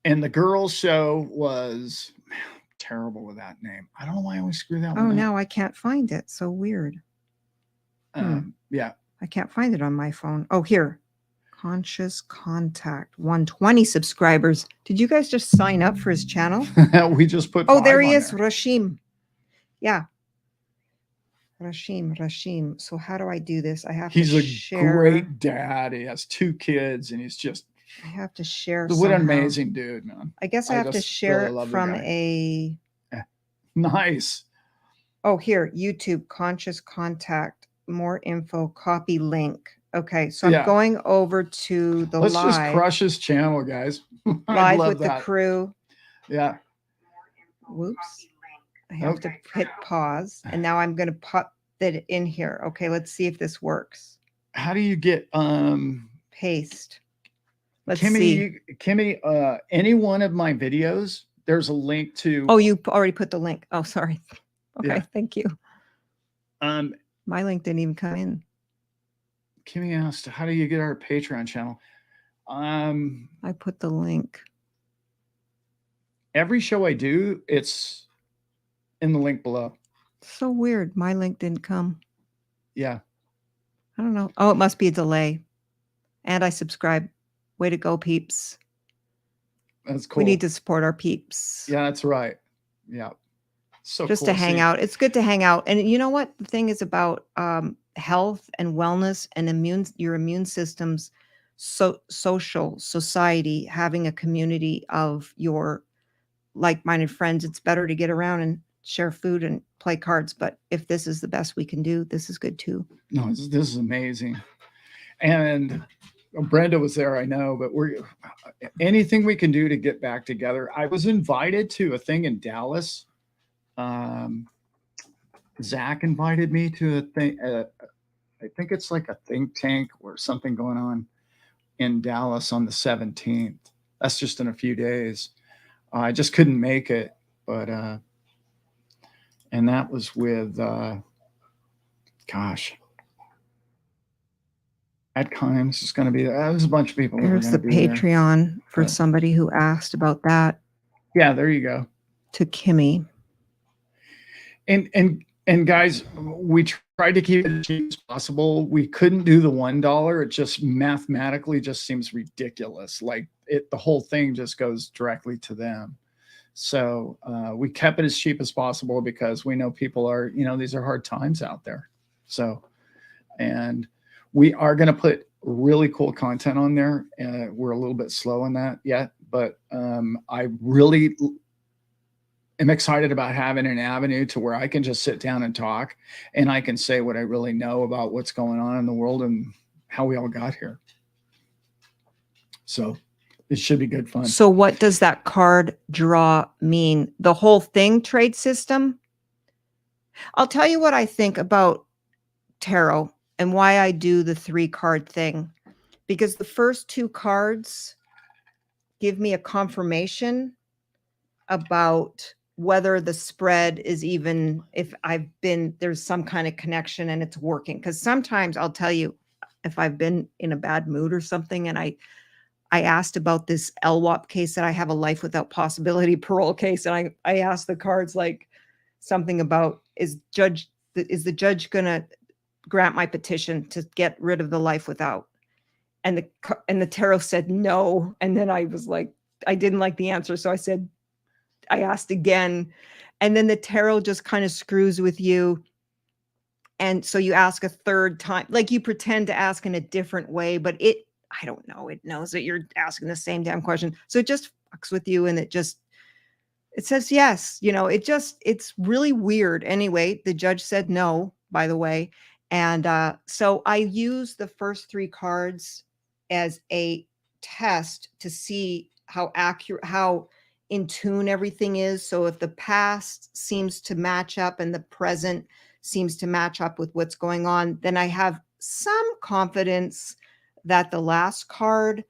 And the girls' show was terrible with that name. I don't know why I always screw that one up.
Now I can't find it. So weird.
Yeah.
I can't find it on my phone. Oh, here. Conscious Contact, 120 subscribers. Did you guys just sign up for his channel?
We just put.
Oh, there he is, Rashim. Yeah, Rashim. So how do I do this? I have to share.
He's a great dad. He has 2 kids, and he's just.
I have to share.
What an amazing dude, man.
I guess I have to share it from a.
Nice.
Oh, here, YouTube, Conscious Contact, more info, copy link. Okay, so I'm going over to the
Let's
live.
Let's just crush his channel, guys.
Live with the crew.
Yeah.
Whoops. I have to hit pause. And now I'm going to pop that in here. Okay, let's see if this works.
How do you get
paste? Let's see.
Kimmy, any one of my videos, there's a link to.
Oh, you already put the link. Oh, sorry. Okay, thank you. My link didn't even come in.
Kimmy asked, how do you get our Patreon channel?
I put the link.
Every show I do, it's in the link below.
So weird. My link didn't come.
Yeah.
I don't know. Oh, it must be a delay. And I subscribe. Way to go, peeps.
That's cool.
We need to support our peeps.
Yeah, that's right. Yeah. So
just
cool
to hang
seeing-
out. It's good to hang out. And you know what the thing is about health and wellness and your immune systems, social society, having a community of your like-minded friends. It's better to get around and share food and play cards. But if this is the best we can do, this is good too.
No, this is amazing. And Brenda was there, I know, but anything we can do to get back together. I was invited to a thing in Dallas. Zach invited me to a thing. I think it's like a think tank or something going on in Dallas on the 17th. That's just in a few days. I just couldn't make it, but and that was with gosh, at Kimes is going to be there. There's a bunch of people.
There's the Patreon for somebody who asked about that.
Yeah, there you go.
To Kimmy.
And guys, we tried to keep it as cheap as possible. We couldn't do the $1. It just mathematically just seems ridiculous. Like the whole thing just goes directly to them. So we kept it as cheap as possible because we know people are, these are hard times out there. So, and we are going to put really cool content on there. We're a little bit slow on that yet, but I really am excited about having an avenue to where I can just sit down and talk, and I can say what I really know about what's going on in the world and how we all got here. So it should be good fun.
So what does that card draw mean? The whole thing, trade system? I'll tell you what I think about tarot and why I do the 3-card thing. Because the first 2 cards give me a confirmation about whether the spread is even, if there's some kind of connection and it's working. Because sometimes I'll tell you, if I've been in a bad mood or something, and I asked about this LWOP case that I have, a life without possibility parole case. And I asked the cards like something about, is the judge going to grant my petition to get rid of the life without? And the tarot said no. And then I was like, I didn't like the answer. So I asked again. And then the tarot just kind of screws with you. And so you ask a third time, like you pretend to ask in a different way, but I don't know. It knows that you're asking the same damn question. So it just fucks with you. And it says yes. It's really weird. Anyway, the judge said no, by the way. And so I use the first 3 cards as a test to see how accurate, how in tune everything is. So if the past seems to match up and the present seems to match up with what's going on, then I have some confidence that the last card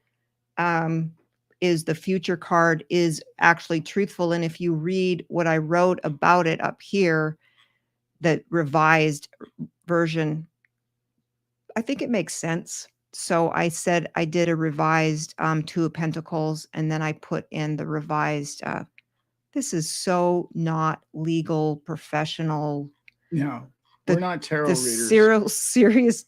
is the future card is actually truthful. And if you read what I wrote about it up here, the revised version, I think it makes sense. So I said I did a revised 2 of Pentacles, and then I put in the revised. This is so not legal, professional.
No, we're not tarot readers.
Serious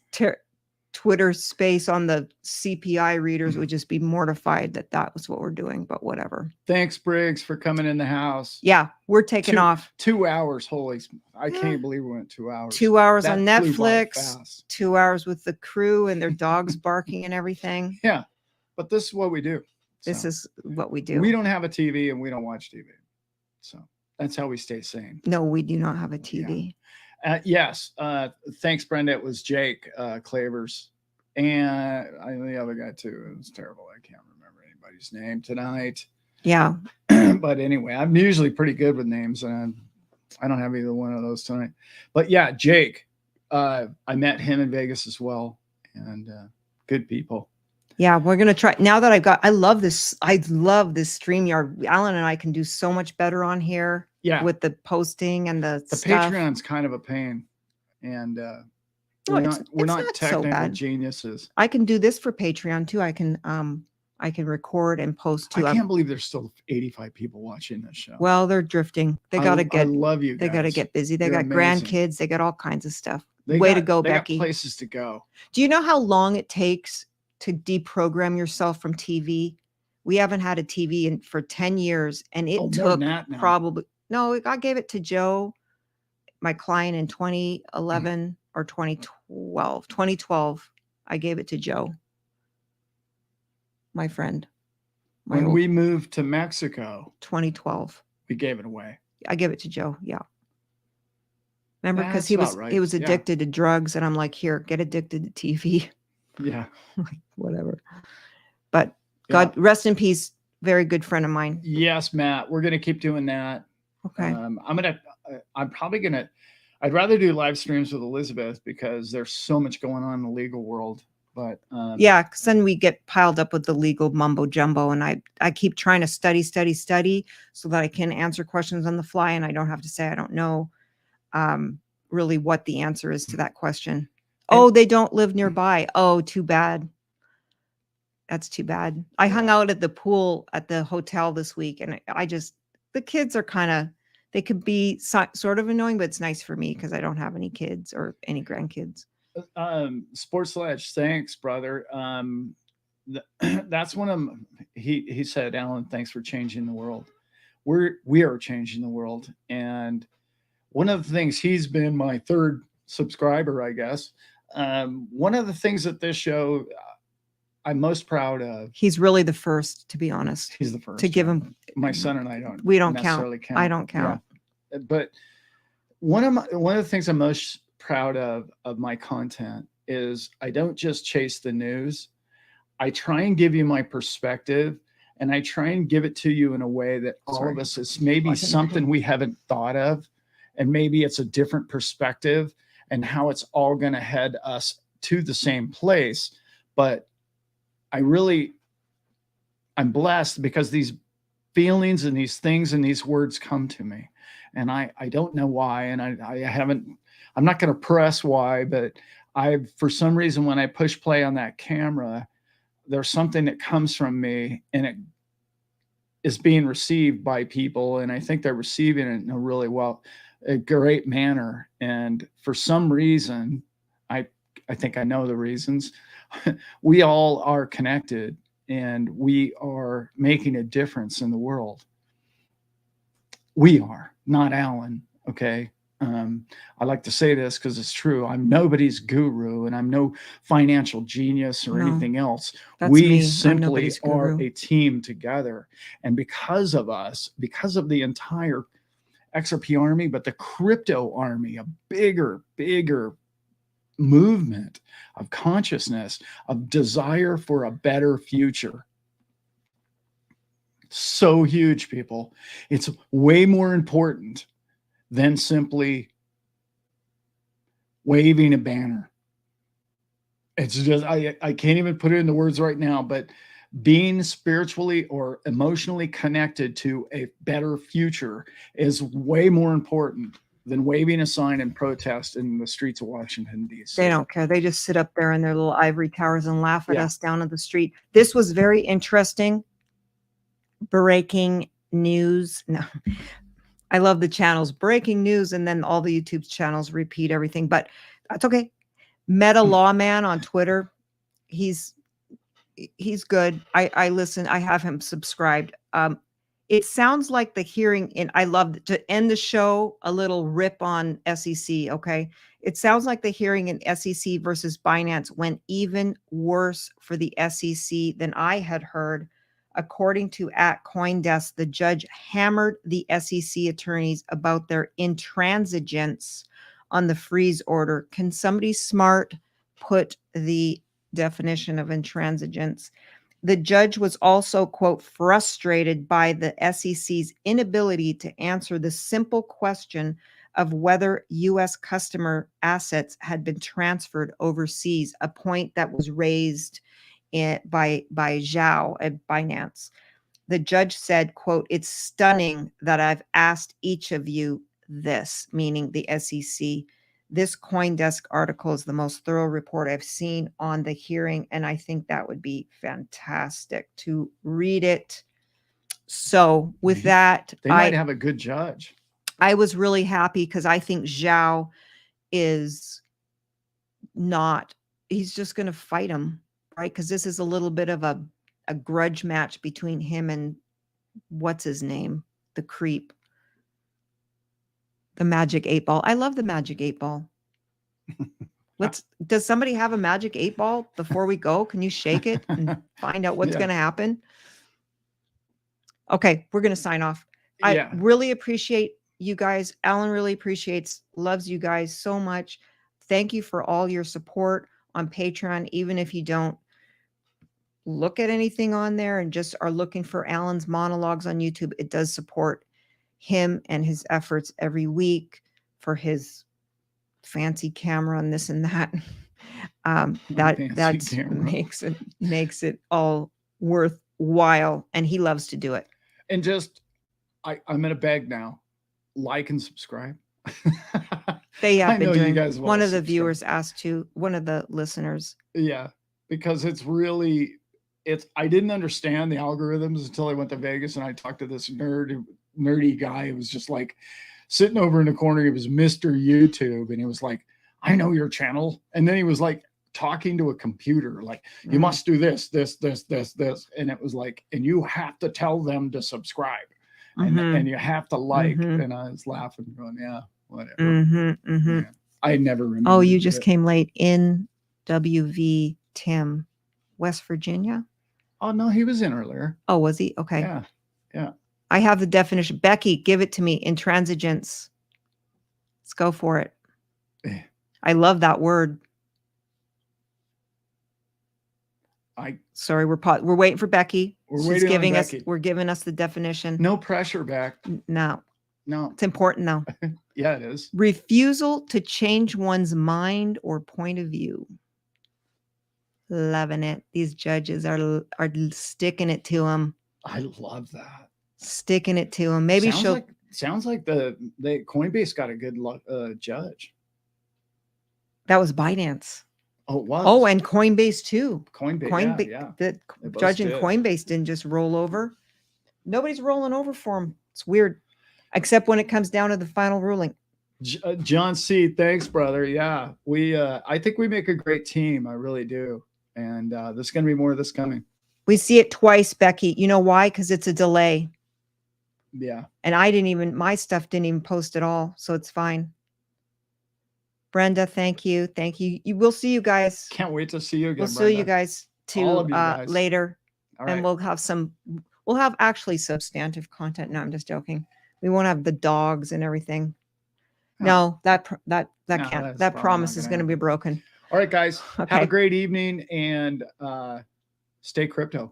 Twitter space on the CPI readers would just be mortified that was what we're doing, but whatever.
Thanks, Briggs, for coming in the house.
Yeah, we're taking off.
2 hours. Holy, I can't believe we went 2 hours.
2 hours on Netflix, 2 hours with the crew and their dogs barking and everything.
Yeah, but this is what we do.
This is what we do.
We don't have a TV and we don't watch TV. So that's how we stay sane.
No, we do not have a TV.
Yeah. Yes. Thanks, Brenda. It was Jake Clavers. And the other guy, too. It was terrible. I can't remember anybody's name tonight.
Yeah.
But anyway, I'm usually pretty good with names. And I don't have either one of those tonight. But yeah, Jake. I met him in Vegas as well. And good people.
Yeah, we're going to try. Now that I love this StreamYard. Allan and I can do so much better on here.
Yeah,
with the posting and the stuff.
Patreon's kind of a pain, and we're not technical geniuses.
I can do this for Patreon too. I can record and post too.
I can't believe there's still 85 people watching this show.
Well, they're drifting. They got to get.
I love you guys.
They got to get busy. They got grandkids. They got all kinds of stuff.
They
to go, Becky.
Got places to go.
Do you know how long it takes to deprogram yourself from TV? We haven't had a TV for 10 years, and it took probably. No, I gave it to Joe, my client, in 2011 or 2012. 2012, I gave it to Joe, my friend.
When we moved to Mexico,
2012,
we gave it away.
I gave it to Joe. Yeah. Remember, because
That's about
he was
right.
addicted to drugs, and I'm like, here, get addicted to TV.
Yeah.
Like, whatever. But God, rest in peace. Very good friend of mine.
Yes, Matt. We're gonna keep doing that.
Okay.
I'm probably gonna. I'd rather do live streams with Elizabeth because there's so much going on in the legal world. But
yeah, because then we get piled up with the legal mumbo jumbo, and I keep trying to study so that I can answer questions on the fly, and I don't have to say I don't know really what the answer is to that question. Oh, they don't live nearby. Oh, too bad. That's too bad. I hung out at the pool at the hotel this week, and the kids are kind of, they could be sort of annoying, but it's nice for me because I don't have any kids or any grandkids.
Sports Sledge, thanks, brother. That's one of them. He said, Allan, thanks for changing the world. We are changing the world. And one of the things, he's been my third subscriber, I guess. One of the things that this show I'm most proud of.
He's really the first, to be honest.
He's the first
to give him.
My son and I
we don't count. I don't count.
Yeah. But one of the things I'm most proud of my content is I don't just chase the news. I try and give you my perspective, and I try and give it to you in a way that all of us is maybe something we haven't thought of, and maybe it's a different perspective and how it's all going to head us to the same place. But I'm blessed because these feelings and these things and these words come to me, and I don't know why. And I'm not going to press why, but for some reason, when I push play on that camera, there's something that comes from me, and it is being received by people. And I think they're receiving it in a great manner. And for some reason, I think I know the reasons. We all are connected, and we are making a difference in the world. We are, not Allan. Okay. I like to say this because it's true. I'm nobody's guru, and I'm no financial genius or anything else. We simply are a team together. And because of us, because of the entire XRP army, but the crypto army, a bigger movement of consciousness, of desire for a better future. So huge, people. It's way more important than simply waving a banner. It's just, I can't even put it in the words right now, but being spiritually or emotionally connected to a better future is way more important than waving a sign and protest in the streets of Washington, D.C.
They don't care. They just sit up there in their little ivory towers and laugh at us down in the street. This was very interesting. Breaking news. No, I love the channels. Breaking news, and then all the YouTube channels repeat everything, but that's okay. Meta Lawman on Twitter. He's good. I listen. I have him subscribed. It sounds like the hearing I love to end the show, a little rip on SEC. Okay. It sounds like the hearing in SEC versus Binance went even worse for the SEC than I had heard. According to @CoinDesk, the judge hammered the SEC attorneys about their intransigence on the freeze order. Can somebody smart put the definition of intransigence? The judge was also, quote, frustrated by the SEC's inability to answer the simple question of whether U.S. customer assets had been transferred overseas, a point that was raised by Zhao at Binance. The judge said, quote, it's stunning that I've asked each of you this, meaning the SEC. This CoinDesk article is the most thorough report I've seen on the hearing, and I think that would be fantastic to read it. So with that,
they might have a good judge.
I was really happy because I think Zhao is not, he's just going to fight him, right? Because this is a little bit of a grudge match between him and what's his name? The creep. The magic 8 ball. I love the magic 8 ball. Does somebody have a magic 8 ball before we go? Can you shake it and find out what's
Yeah.
going to happen? Okay, we're going to sign off. I
Yeah.
really appreciate you guys. Allan really loves you guys so much. Thank you for all your support on Patreon. Even if you don't look at anything on there and just are looking for Allan's monologues on YouTube, it does support him and his efforts every week for his fancy camera and this and that. That
Fancy camera.
makes it all worthwhile, and he loves to do it.
And just, I'm in a bag now. Like and subscribe.
They have
I
been
know
doing.
you guys will
One of the
subscribe.
viewers asked to. One of the listeners.
Yeah, because it's really, I didn't understand the algorithms until I went to Vegas and I talked to this nerdy guy who was just like sitting over in the corner. He was Mr. YouTube, and he was like, I know your channel. And then he was like talking to a computer, like, you must do this. And it was like, and you have to tell them to subscribe. And you have to like. And I was laughing, going, yeah, whatever. Yeah. I never remember.
Oh, you just came late. In WV Tim, West Virginia.
Oh no, he was in earlier.
Oh, was he? Okay.
Yeah.
I have the definition. Becky, give it to me. Intransigence. Let's go for it. I love that word. Sorry, we're waiting for Becky. We're giving us the definition.
No pressure, back.
No.
No.
It's important though.
Yeah, it is.
Refusal to change one's mind or point of view. Loving it. These judges are sticking it to them.
I love that.
Sticking it to them. Maybe
sounds like the Coinbase got a good judge.
That was Binance.
Oh, it was.
Oh, and Coinbase too.
Coinbase. Yeah.
The judge in Coinbase didn't just roll over. Nobody's rolling over for him. It's weird, except when it comes down to the final ruling.
John C. Thanks, brother. Yeah, I think we make a great team. I really do. And there's going to be more of this coming.
We see it twice, Becky. You know why? Because it's a delay.
Yeah.
And my stuff didn't even post at all. So it's fine. Brenda, thank you. Thank you. We'll see you guys.
Can't wait to see you again.
We'll see you guys too later.
All right.
And we'll have actually substantive content. No, I'm just joking. We won't have the dogs and everything. No, that promise is going to be broken.
All right, guys. Okay. Have a great evening and stay crypto.